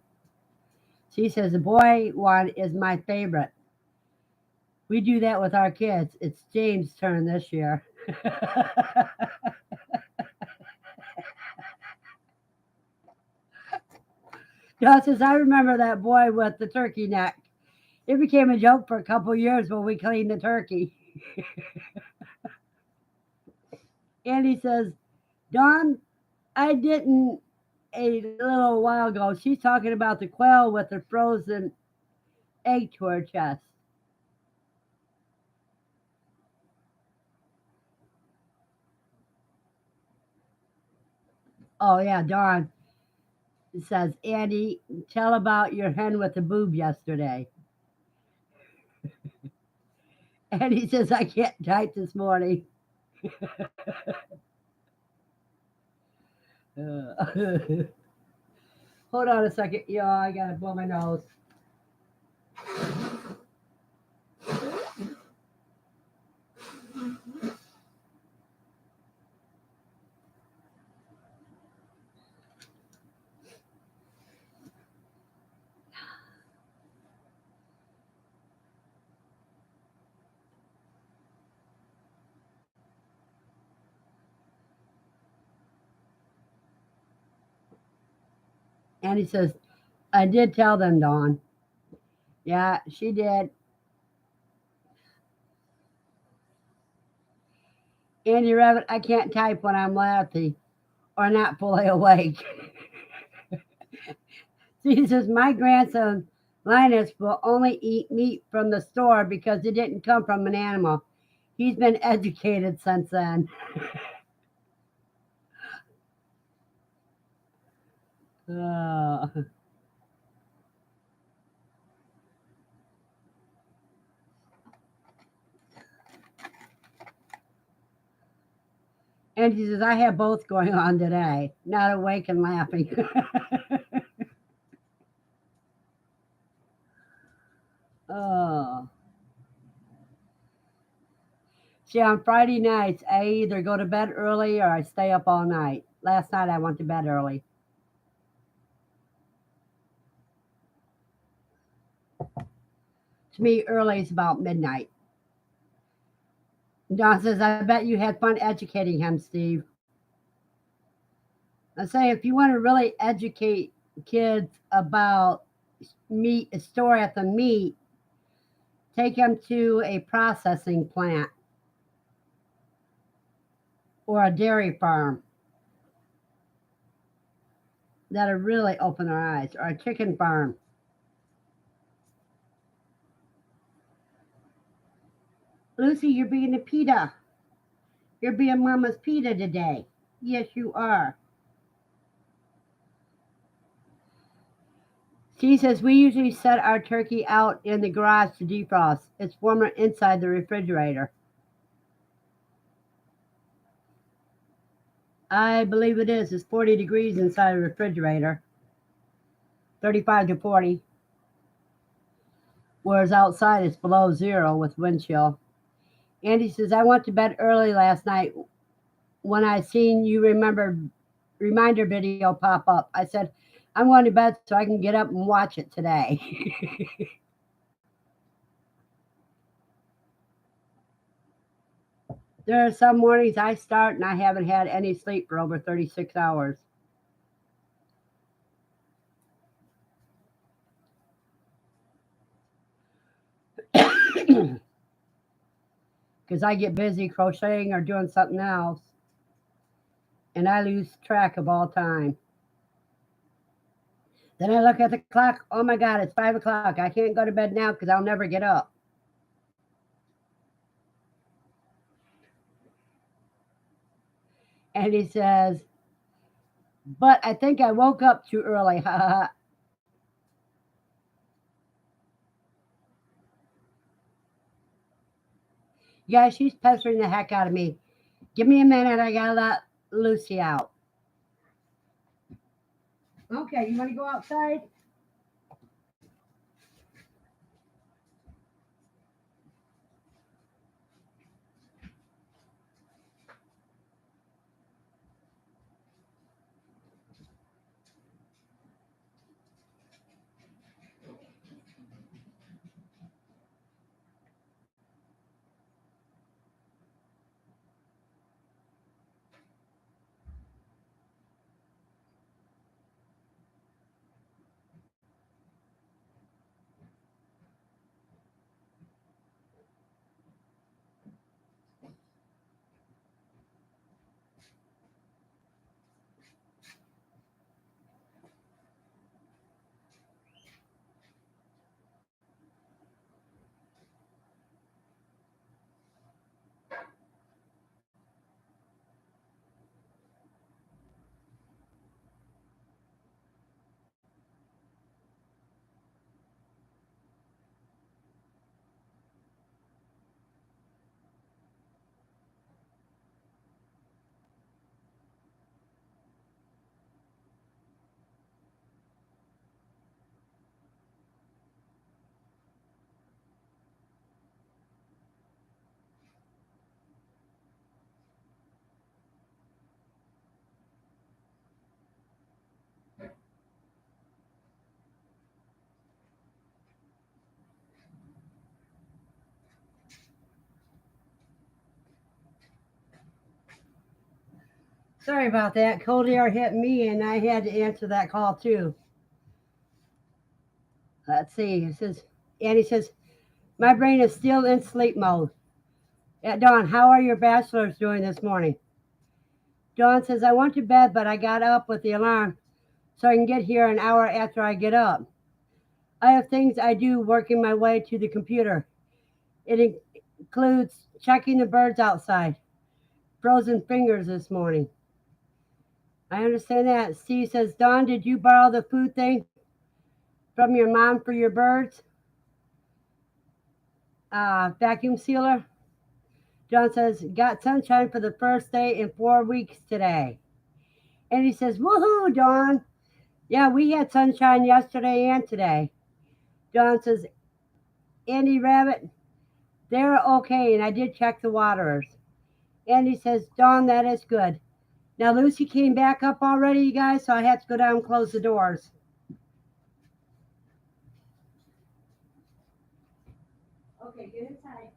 She says, the boy one is my favorite. We do that with our kids. It's James' turn this year. John says, I remember that boy with the turkey neck. It became a joke for a couple years when we cleaned the turkey. And he says, Don, I didn't a little while ago. She's talking about the quail with the frozen egg to her chest. Oh, yeah, Dawn says, Andy, tell about your hen with the boob yesterday. And he says, I can't type this morning. Hold on a second. Yeah, I got to blow my nose. And he says, I did tell them, Dawn. Yeah, she did. Andy Rabbit, I can't type when I'm laughing or not fully awake. He says, my grandson, Linus, will only eat meat from the store because it didn't come from an animal. He's been educated since then. Uh, Andy says, I have both going on today. Not awake and laughing. Oh. See, on Friday nights, I either go to bed early or I stay up all night. Last night I went to bed early. To me, early is about midnight. Don says, I bet you had fun educating him, Steve. I say, if you want to really educate kids about meat, a store at the meat, take them to a processing plant or a dairy farm that'll really open their eyes, or a chicken farm. Lucy, you're being a PETA. You're being Mama's PETA today. Yes, you are. She says we usually set our turkey out in the garage to defrost. It's warmer inside the refrigerator. I believe it is. It's 40 degrees inside the refrigerator. 35 to 40. Whereas outside it's below zero with wind chill. Andy says, I went to bed early last night when I seen you reminder video pop up. I said, I'm going to bed so I can get up and watch it today. There are some mornings I start and I haven't had any sleep for over 36 hours. Because I get busy crocheting or doing something else and I lose track of all time. Then I look at the clock. Oh my God, it's 5 o'clock. I can't go to bed now because I'll never get up. And he says, but I think I woke up too early. Yeah, she's pestering the heck out of me. Give me a minute. I gotta let Lucy out. Okay, you want to go outside? Sorry about that. Cold air hit me and I had to answer that call too. Let's see. It says, Annie says, my brain is still in sleep mode. Yeah, Dawn, how are your bachelors doing this morning? Dawn says, I went to bed, but I got up with the alarm so I can get here an hour after I get up. I have things I do working my way to the computer. It includes checking the birds outside. Frozen fingers this morning. I understand that. Steve says, Dawn, did you borrow the food thing from your mom for your birds? Vacuum sealer? John says, got sunshine for the first day in 4 weeks today. And he says, woohoo, Dawn. Yeah, we had sunshine yesterday and today. John says, Andy Rabbit, they're okay, and I did check the waterers. Andy says, Dawn, that is good. Now Lucy came back up already, you guys, so I had to go down and close the doors. Okay, get inside.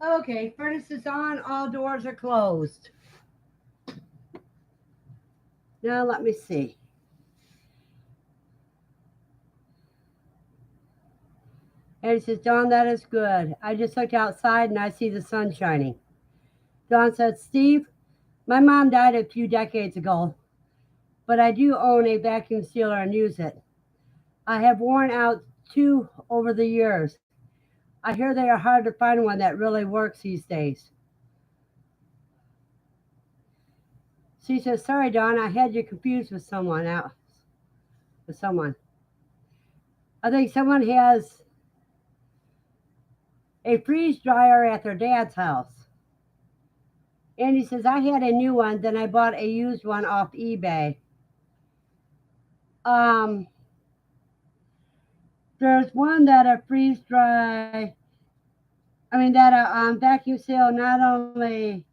Okay, furnace is on, all doors are closed. Now let me see. And he says, Dawn, that is good. I just looked outside and I see the sun shining. Dawn said, Steve, my mom died a few decades ago, but I do own a vacuum sealer and use it. I have worn out two over the years. I hear they are hard to find one that really works these days. She says, sorry, Dawn, I had you confused with someone else. With someone. I think someone has a freeze dryer at their dad's house. And he says, I had a new one, then I bought a used one off eBay. There's one that a freeze dry, that a vacuum seal not only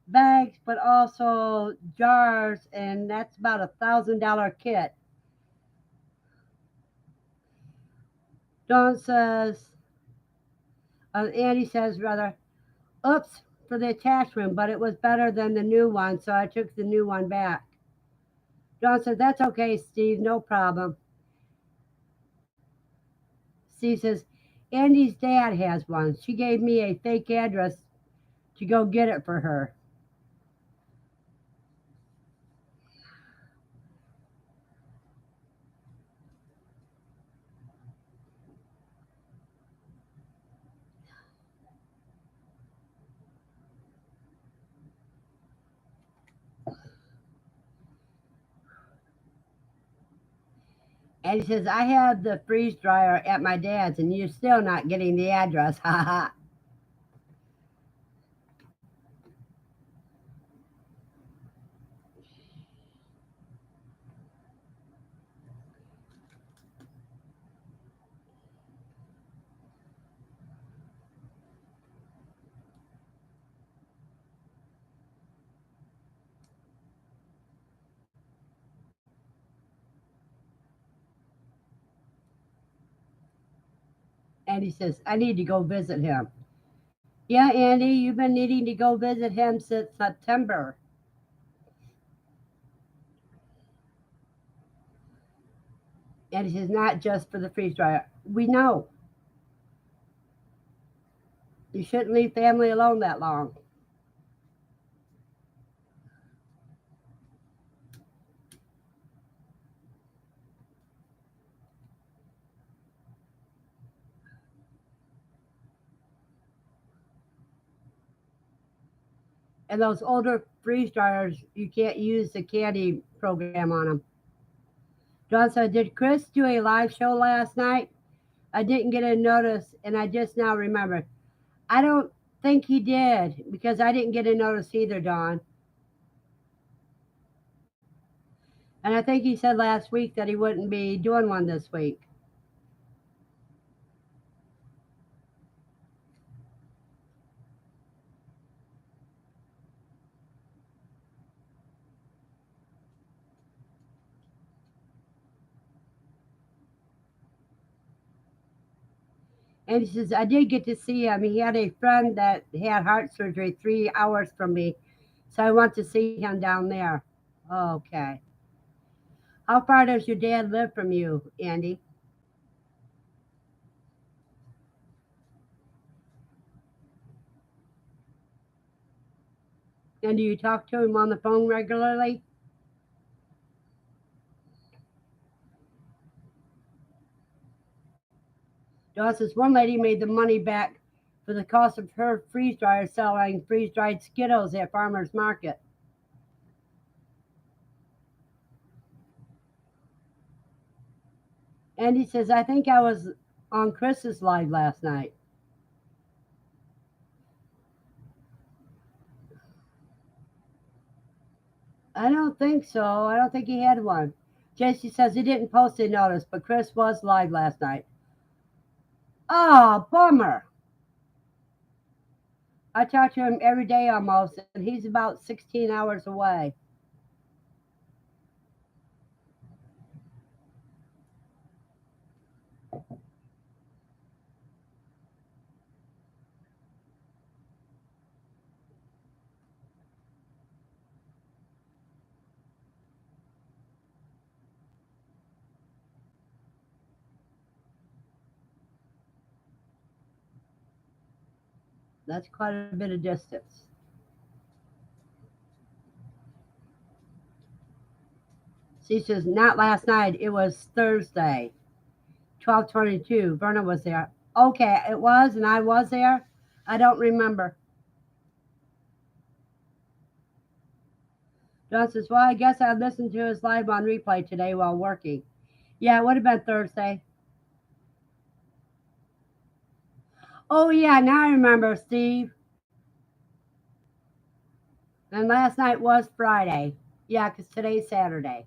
bags but also jars, and that's about $1,000 kit. Dawn says, Andy says rather, oops for the attachment, but it was better than the new one, so I took the new one back. Dawn says, that's okay, Steve, no problem. Steve says, Andy's dad has one. She gave me a fake address to go get it for her. And he says, I have the freeze dryer at my dad's and you're still not getting the address. Ha ha. And he says, I need to go visit him. Yeah, Andy, you've been needing to go visit him since September. And he says, not just for the freeze dryer. We know. You shouldn't leave family alone that long. And those older freeze dryers, you can't use the candy program on them. John said, did Chris do a live show last night? I didn't get a notice, and I just now remembered. I don't think he did because I didn't get a notice either, Don. And I think he said last week that he wouldn't be doing one this week. And he says, I did get to see him. He had a friend that had heart surgery 3 hours from me. So I want to see him down there. Okay. How far does your dad live from you, Andy? And do you talk to him on the phone regularly? Dawn says one lady made the money back for the cost of her freeze dryer selling freeze dried Skittles at farmers market. And he says, I think I was on Chris's live last night. I don't think so. I don't think he had one. Jesse says he didn't post a notice, but Chris was live last night. Oh, bummer. I talk to him every day almost, and he's about 16 hours away. That's quite a bit of distance. She says, not last night. It was Thursday, 12:22. Verna was there. Okay, it was, and I was there. I don't remember. John says, well, I guess I listened to his live on replay today while working. Yeah, it would have been Thursday. Oh, yeah, now I remember, Steve. And last night was Friday. Yeah, because today's Saturday.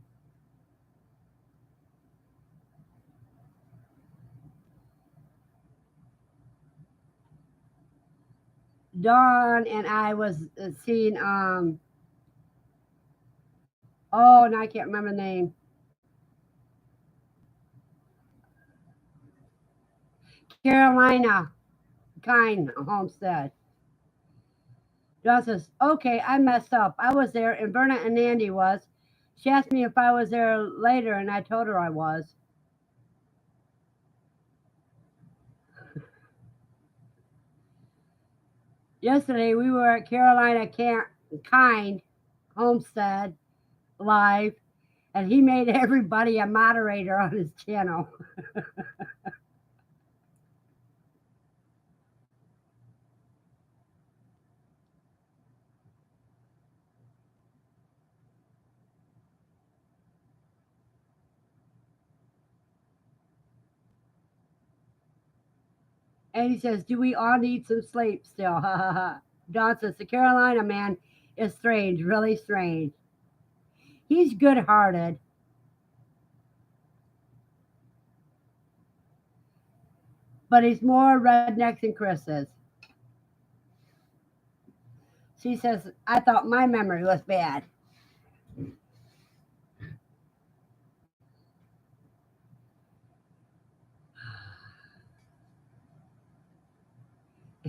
Dawn and I was seeing, oh, and I can't remember the name. Carolina Kind Homestead. Dawn says, okay, I messed up. I was there, and Verna and Andy was. She asked me if I was there later, and I told her I was. Yesterday, we were at Kind Homestead live, and he made everybody a moderator on his channel. And he says, do we all need some sleep still? Don says, the Carolina man is strange, really strange. He's good hearted, but he's more redneck than Chris is. She says, I thought my memory was bad.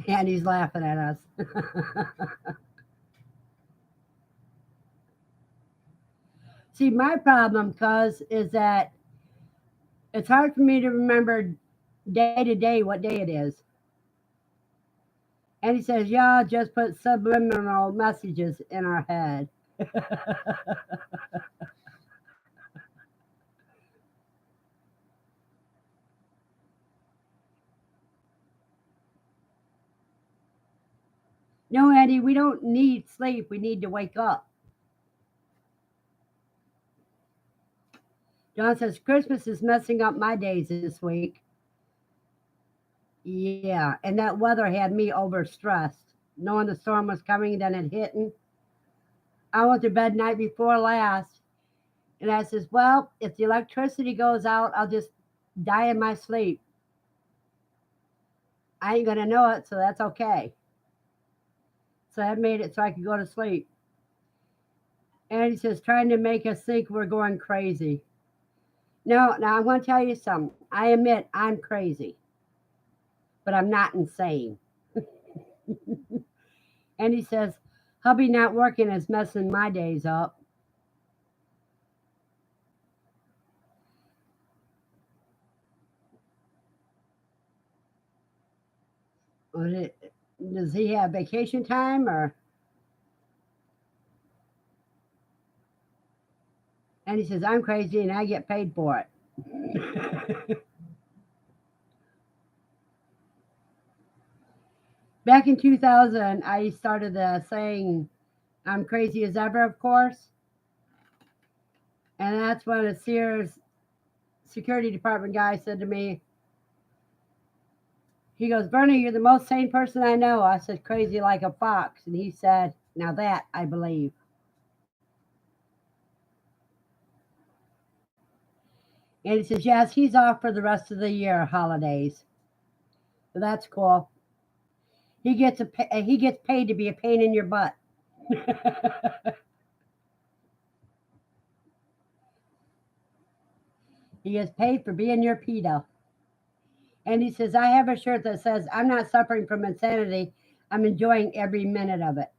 And he's laughing at us. See, my problem, cuz, is that it's hard for me to remember day to day what day it is. And he says, y'all just put subliminal messages in our head. No, Eddie, we don't need sleep. We need to wake up. John says, Christmas is messing up my days this week. Yeah, and that weather had me overstressed. Knowing the storm was coming, then it hitting. I went to bed night before last, and I says, well, if the electricity goes out, I'll just die in my sleep. I ain't gonna know it, so that's okay. So I made it so I could go to sleep. And he says, trying to make us think we're going crazy. No, now I'm going to tell you something. I admit I'm crazy, but I'm not insane. And he says, hubby not working is messing my days up. Does he have vacation time or? And he says, I'm crazy and I get paid for it. Back in 2000, I started saying I'm crazy as ever, of course. And that's when a Sears security department guy said to me, he goes, Verna, you're the most sane person I know. I said, crazy like a fox. And he said, now that I believe. And he says, yes, he's off for the rest of the year, holidays. So that's cool. He gets paid to be a pain in your butt. He gets paid for being your pedo. And he says, I have a shirt that says, I'm not suffering from insanity. I'm enjoying every minute of it.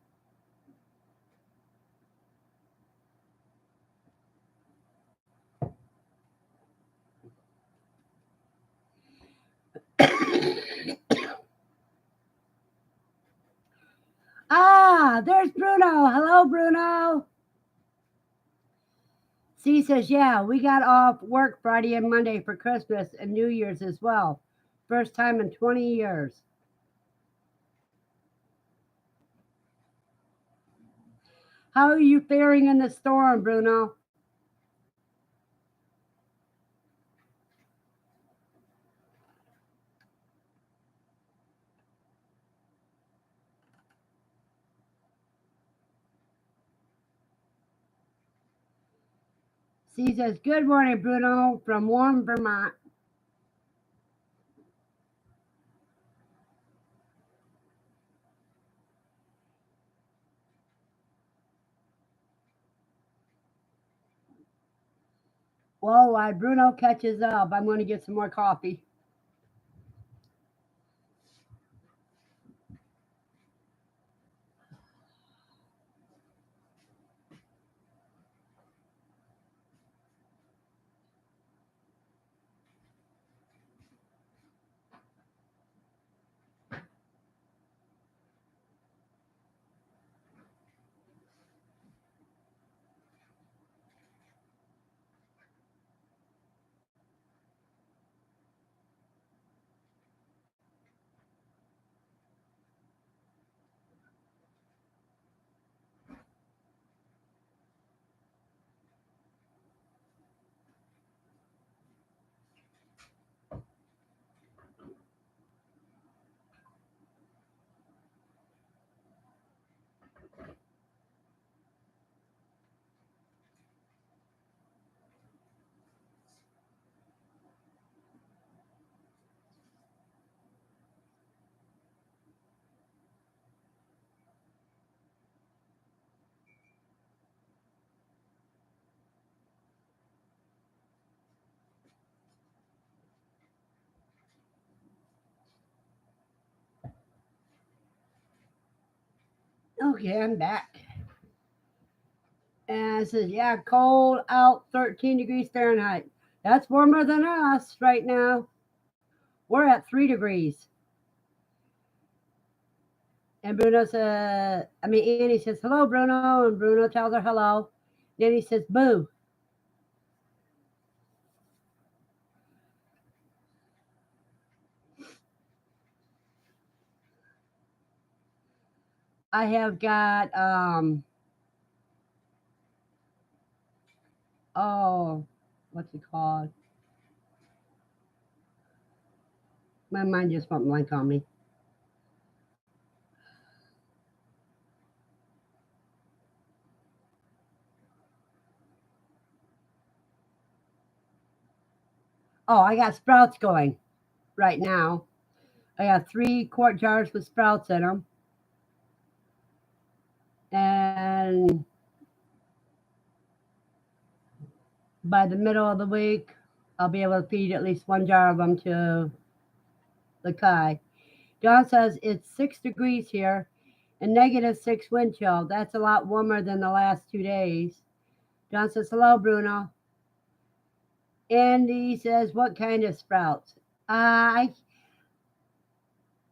Ah, there's Bruno. Hello, Bruno. C says, yeah, we got off work Friday and Monday for Christmas and New Year's as well. First time in 20 years. How are you faring in the storm, Bruno? C says, good morning, Bruno, from warm Vermont. Well, while Bruno catches up, I'm going to get some more coffee. Okay, I'm back. And it says, yeah, cold out 13 degrees Fahrenheit. That's warmer than us right now. We're at 3 degrees. And Annie says, hello, Bruno. And Bruno tells her hello. Then he says, boo. I have got, oh, what's it called? My mind just went blank on me. Oh, I got sprouts going right now. I got 3 quart jars with sprouts in them. And by the middle of the week, I'll be able to feed at least 1 jar of them to the Kai. John says it's 6 degrees here and -6 wind chill. That's a lot warmer than the last 2 days. John says, hello, Bruno. Andy says, what kind of sprouts? I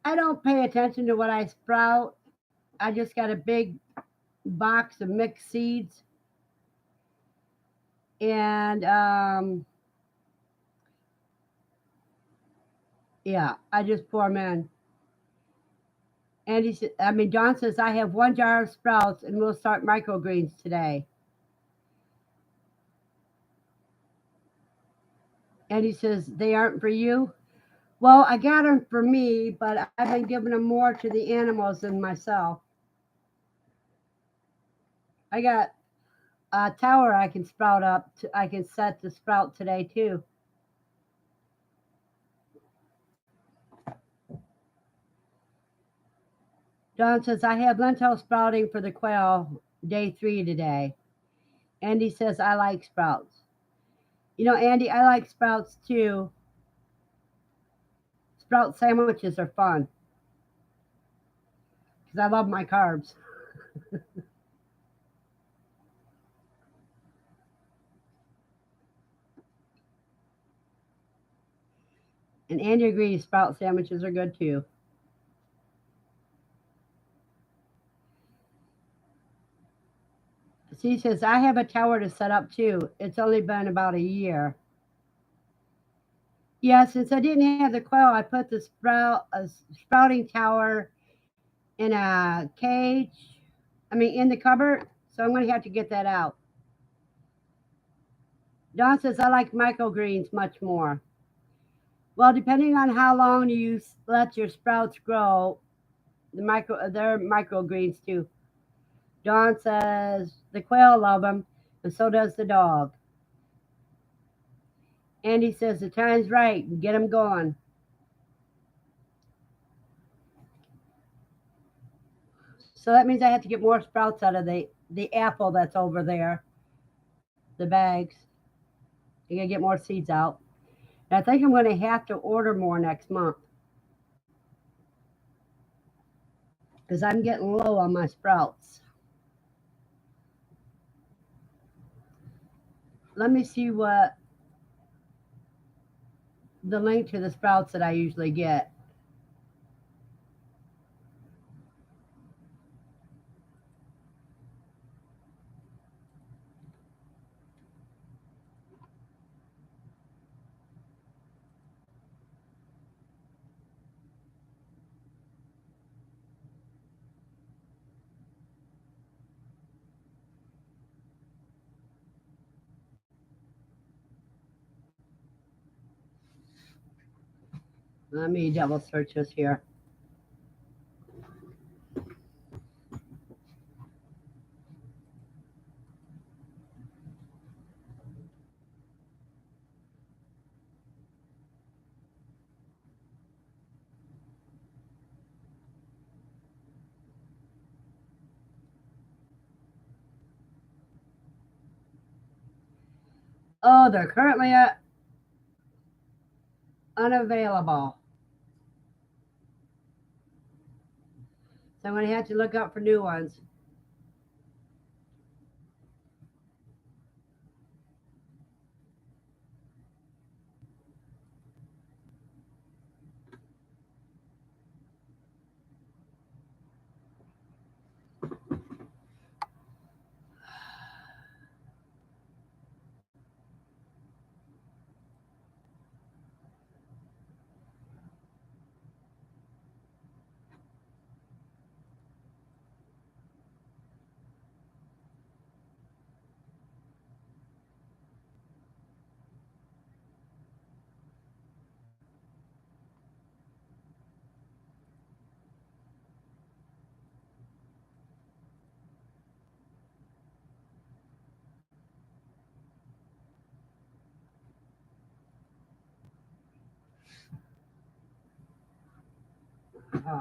don't pay attention to what I sprout. I just got a big box of mixed seeds. And yeah, I just pour them in. And he said, I mean, Don says, I have 1 jar of sprouts and we'll start microgreens today. And he says, they aren't for you? Well, I got them for me, but I've been giving them more to the animals than myself. I got a tower I can sprout up. I can set to sprout today too. Don says, I have lentil sprouting for the quail day 3 today. Andy says, I like sprouts. You know, Andy, I like sprouts too. Sprout sandwiches are fun because I love my carbs. And Andy agrees sprout sandwiches are good too. She says, I have a tower to set up too. It's only been about a year. Yeah, since I didn't have the quail, I put the sprouting tower in a cage. I mean, in the cupboard. So I'm going to have to get that out. Don says, I like microgreens much more. Well, depending on how long you let your sprouts grow, they're microgreens too. Don says the quail love them, and so does the dog. Andy says the time's right. Get them going. So that means I have to get more sprouts out of the apple that's over there, the bags. I gotta get more seeds out. And I think I'm going to have to order more next month because I'm getting low on my sprouts. Let me see what the link to the sprouts that I usually get. Let me double search this here. Oh, they're currently unavailable. So I'm going to have to look up for new ones.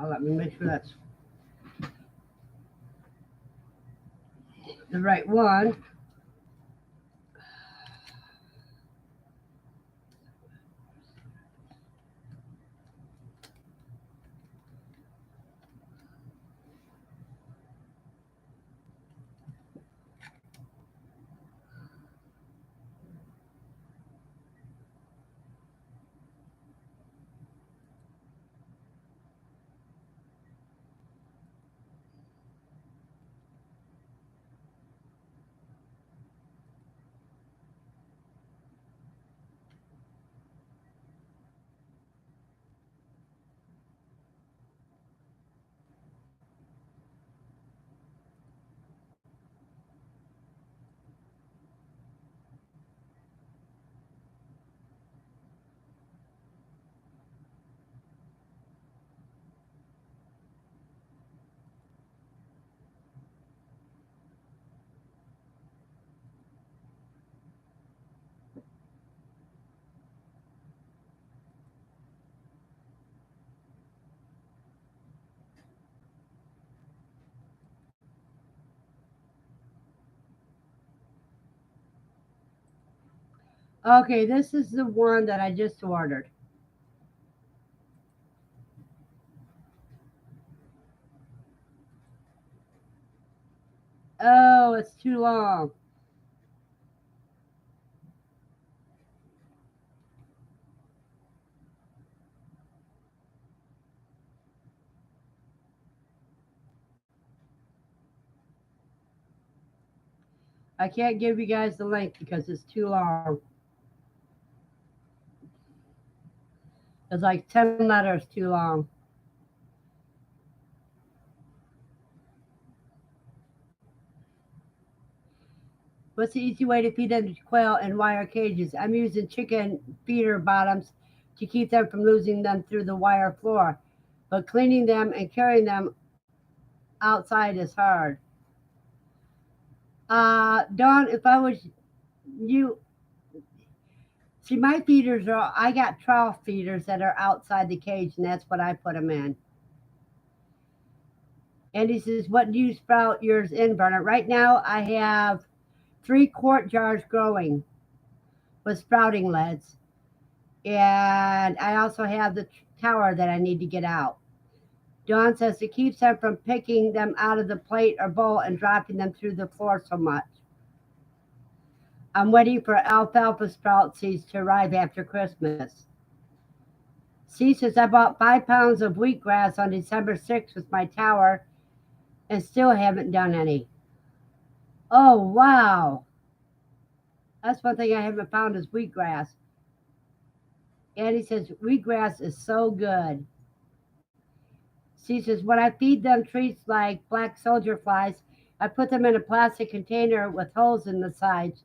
Let me make sure that's the right one. Okay, this is the one that I just ordered. Oh, it's too long. I can't give you guys the link because it's too long. It's like 10 letters too long. What's the easy way to feed them quail in wire cages? I'm using chicken feeder bottoms to keep them from losing them through the wire floor, but cleaning them and carrying them outside is hard. Dawn, if I was you, see, my feeders are, I got trough feeders that are outside the cage, and that's what I put them in. And he says, what do you sprout yours in, Verna? Right now, I have 3 quart jars growing with sprouting leads. And I also have the tower that I need to get out. Dawn says it keeps them from picking them out of the plate or bowl and dropping them through the floor so much. I'm waiting for alfalfa sprout seeds to arrive after Christmas. She says I bought 5 pounds of wheatgrass on December 6th with my tower and still haven't done any. Oh, wow. That's one thing I haven't found is wheatgrass. Annie says wheatgrass is so good. She says when I feed them treats like black soldier flies, I put them in a plastic container with holes in the sides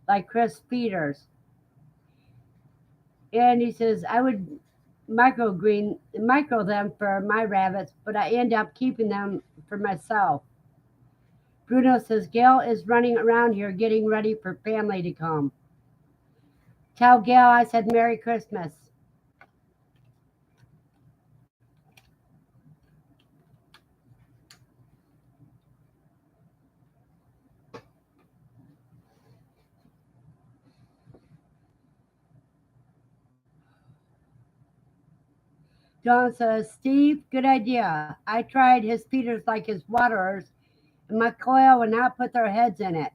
like crisp feeders. And he says I would micro them for my rabbits, but I end up keeping them for myself. Bruno says Gail is running around here getting ready for family to come. Tell Gail I said Merry Christmas. John says, Steve, good idea. I tried his feeders like his waterers, and my coil would not put their heads in it.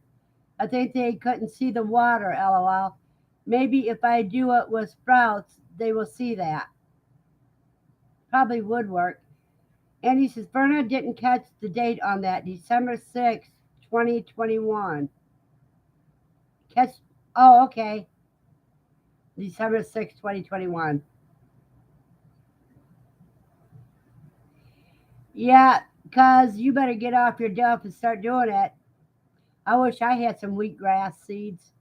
I think they couldn't see the water, lol. Maybe if I do it with sprouts, they will see that. Probably would work. And he says, Verna didn't catch the date on that. December 6th, 2021. Catch, oh, okay. December 6th, 2021. Yeah, because you better get off your duff and start doing it. I wish I had some wheatgrass seeds.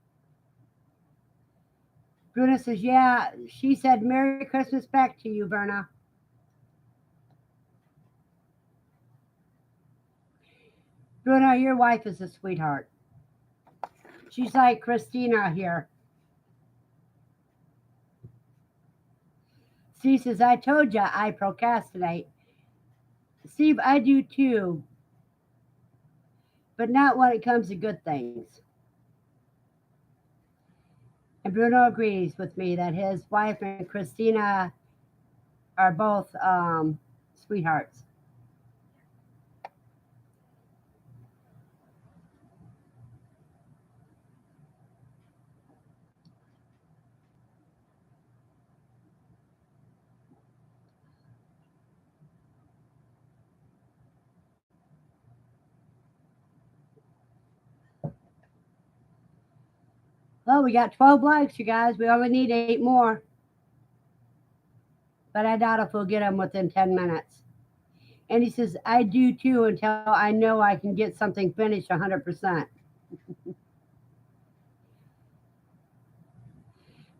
Bruna says, yeah, she said, Merry Christmas back to you, Verna. Bruna, your wife is a sweetheart. She's like Christina here. She says, I told ya I procrastinate. Steve, I do too, but not when it comes to good things. And Bruno agrees with me that his wife and Christina are both sweethearts. Well, we got 12 likes, you guys. We only need 8 more, but I doubt if we'll get them within 10 minutes. And he says, I do too until I know I can get something finished 100%.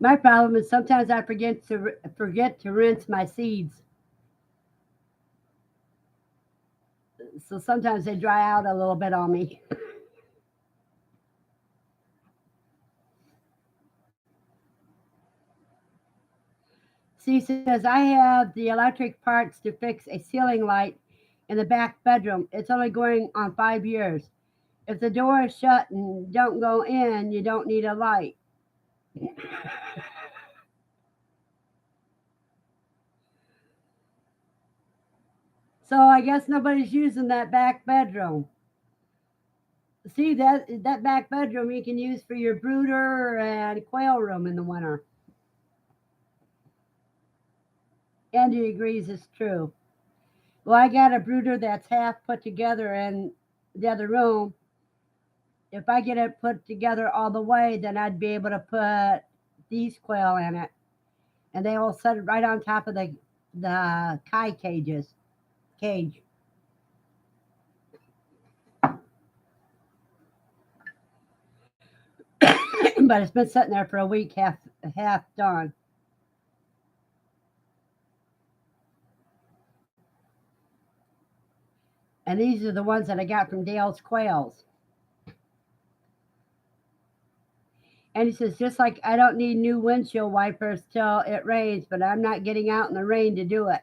My problem is sometimes I forget to rinse my seeds. So sometimes they dry out a little bit on me. She says, I have the electric parts to fix a ceiling light in the back bedroom. It's only going on 5 years. If the door is shut and don't go in, you don't need a light. So I guess nobody's using that back bedroom. See that back bedroom you can use for your brooder and quail room in the winter. Andy agrees it's true. Well, I got a brooder that's half put together in the other room. If I get it put together all the way, then I'd be able to put these quail in it, and they will set it right on top of the kai cage. But it's been sitting there for a week, half done. And these are the ones that I got from Dale's Quails. And he says, just like I don't need new windshield wipers till it rains, but I'm not getting out in the rain to do it.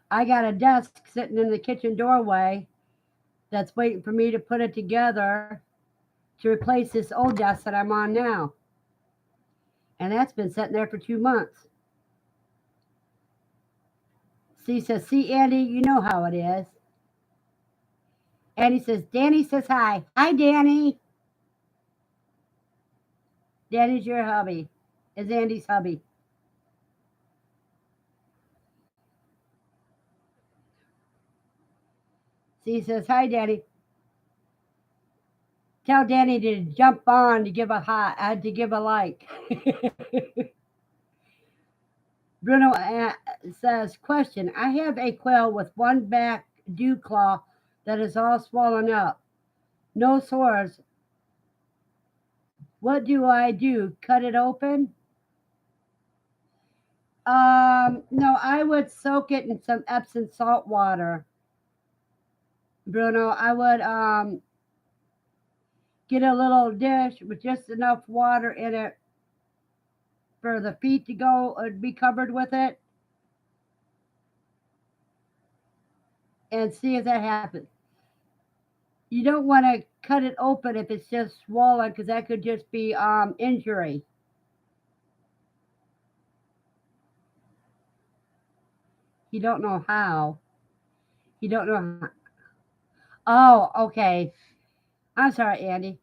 I got a desk sitting in the kitchen doorway that's waiting for me to put it together to replace this old desk that I'm on now. And that's been sitting there for 2 months. C says, see, Andy, you know how it is. Andy says, Danny says hi. Hi, Danny. Danny's your hubby. Is Andy's hubby. C says, hi, Danny. Tell Danny to jump on to give a to give a like. Bruno says, question. I have a quail with one back dew claw that is all swollen up. No sores. What do I do? Cut it open? No, I would soak it in some Epsom salt water. Bruno, I would get a little dish with just enough water in it for the feet to go be covered with it and see if that happens. You don't want to cut it open if it's just swollen because that could just be injury. You don't know how. You don't know how. Oh, okay. I'm sorry, Andy.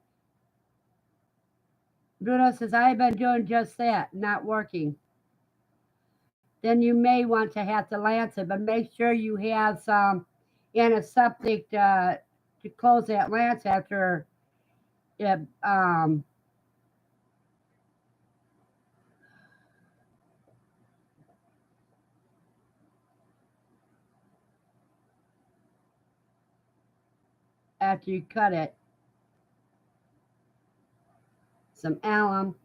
Bruno says, I've been doing just that, not working. Then you may want to have to lance it, but make sure you have some antiseptic to close that lance it, after you cut it. Some alum.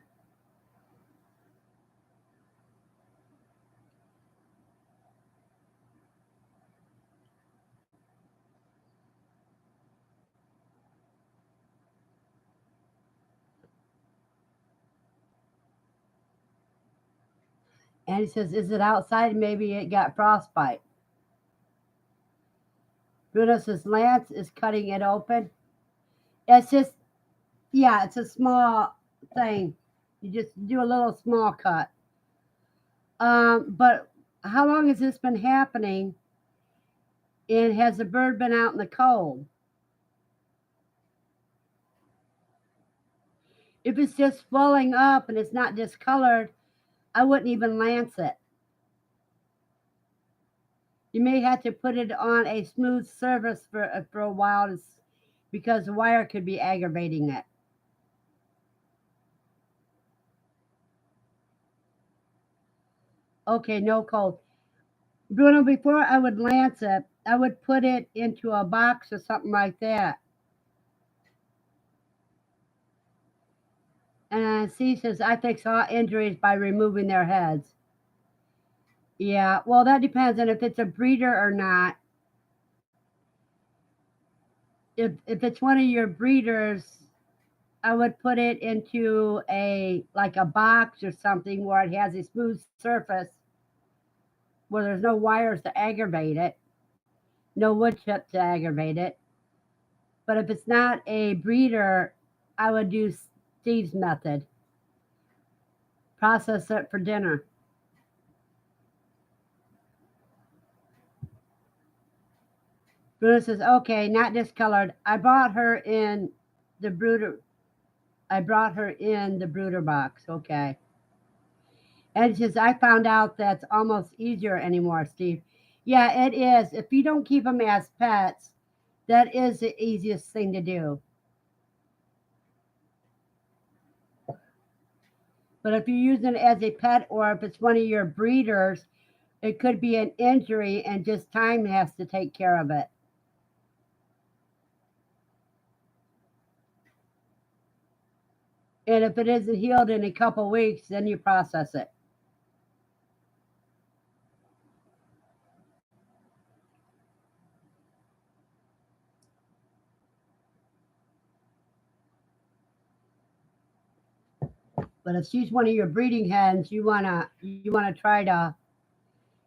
And he says, is it outside? Maybe it got frostbite. Bruno says, Lance is cutting it open. It's just, yeah, it's a small thing. You just do a little small cut. But how long has this been happening? And has the bird been out in the cold? If it's just swelling up and it's not discolored, I wouldn't even lance it. You may have to put it on a smooth surface for a while because the wire could be aggravating it. Okay, no cold. Bruno, before I would lance it, I would put it into a box or something like that. And C says, I fix all injuries by removing their heads. Yeah, well, that depends on if it's a breeder or not. If it's one of your breeders, I would put it into a like a box or something where it has a smooth surface where there's no wires to aggravate it, no wood chip to aggravate it. But if it's not a breeder, I would do Steve's method. Process it for dinner. Bruno says, okay, not discolored. The brooder. I brought her in the brooder box. Okay. And she says, I found out that's almost easier anymore, Steve. Yeah, it is. If you don't keep them as pets, that is the easiest thing to do. But if you're using it as a pet or if it's one of your breeders, it could be an injury and just time has to take care of it. And if it isn't healed in a couple weeks, then you process it. But if she's one of your breeding hens, you wanna try to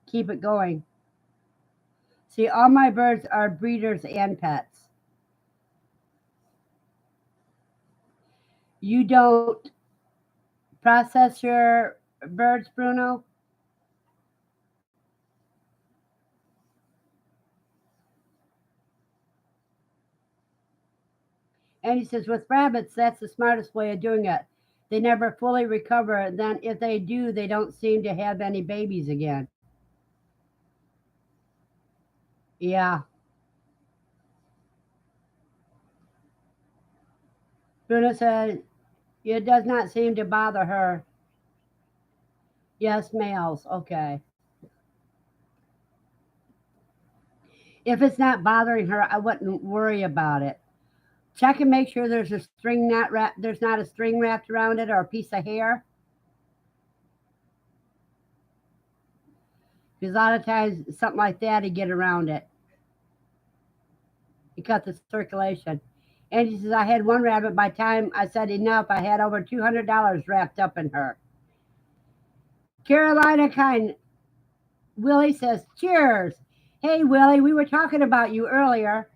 keep it going. See, all my birds are breeders and pets. You don't process your birds, Bruno? And he says, with rabbits, that's the smartest way of doing it. They never fully recover. Then, if they do, they don't seem to have any babies again. Yeah. Bruno said, it does not seem to bother her. Yes, males. Okay. If it's not bothering her, I wouldn't worry about it. Check and make sure there's not a string wrapped around it or a piece of hair. Because a lot of times something like that to get around it. You cut the circulation. And he says, I had one rabbit. By the time I said enough, I had over $200 wrapped up in her. Carolina Kind. Willie says, cheers. Hey, Willie, we were talking about you earlier.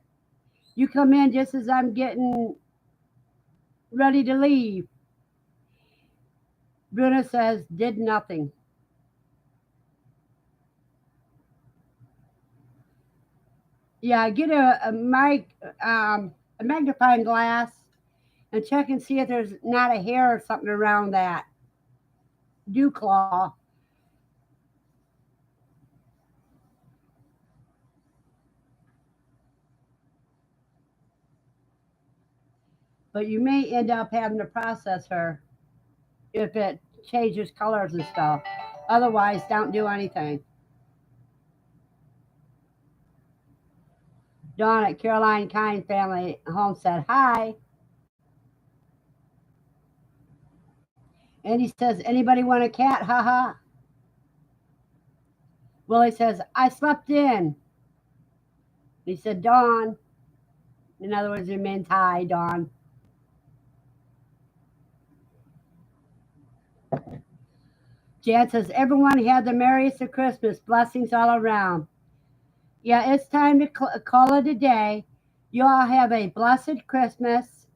You come in just as I'm getting ready to leave. Bruno says, did nothing. Yeah, get a magnifying glass and check and see if there's not a hair or something around that dew claw. But you may end up having to process her if it changes colors and stuff. Otherwise, don't do anything. Dawn at Caroline Kind Family Home said hi. And he says, anybody want a cat? Haha. Willie says, I slept in. He said, Dawn. In other words, it means hi, Dawn. Jan says, everyone had the merriest of Christmas. Blessings all around. Yeah, it's time to call it a day. You all have a blessed Christmas.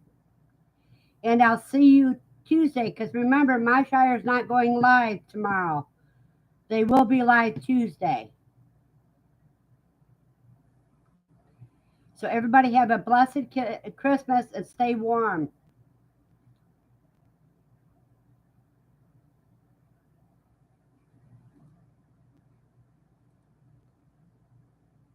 And I'll see you Tuesday. Because remember, my Shire's not going live tomorrow. They will be live Tuesday. So everybody have a blessed Christmas and stay warm.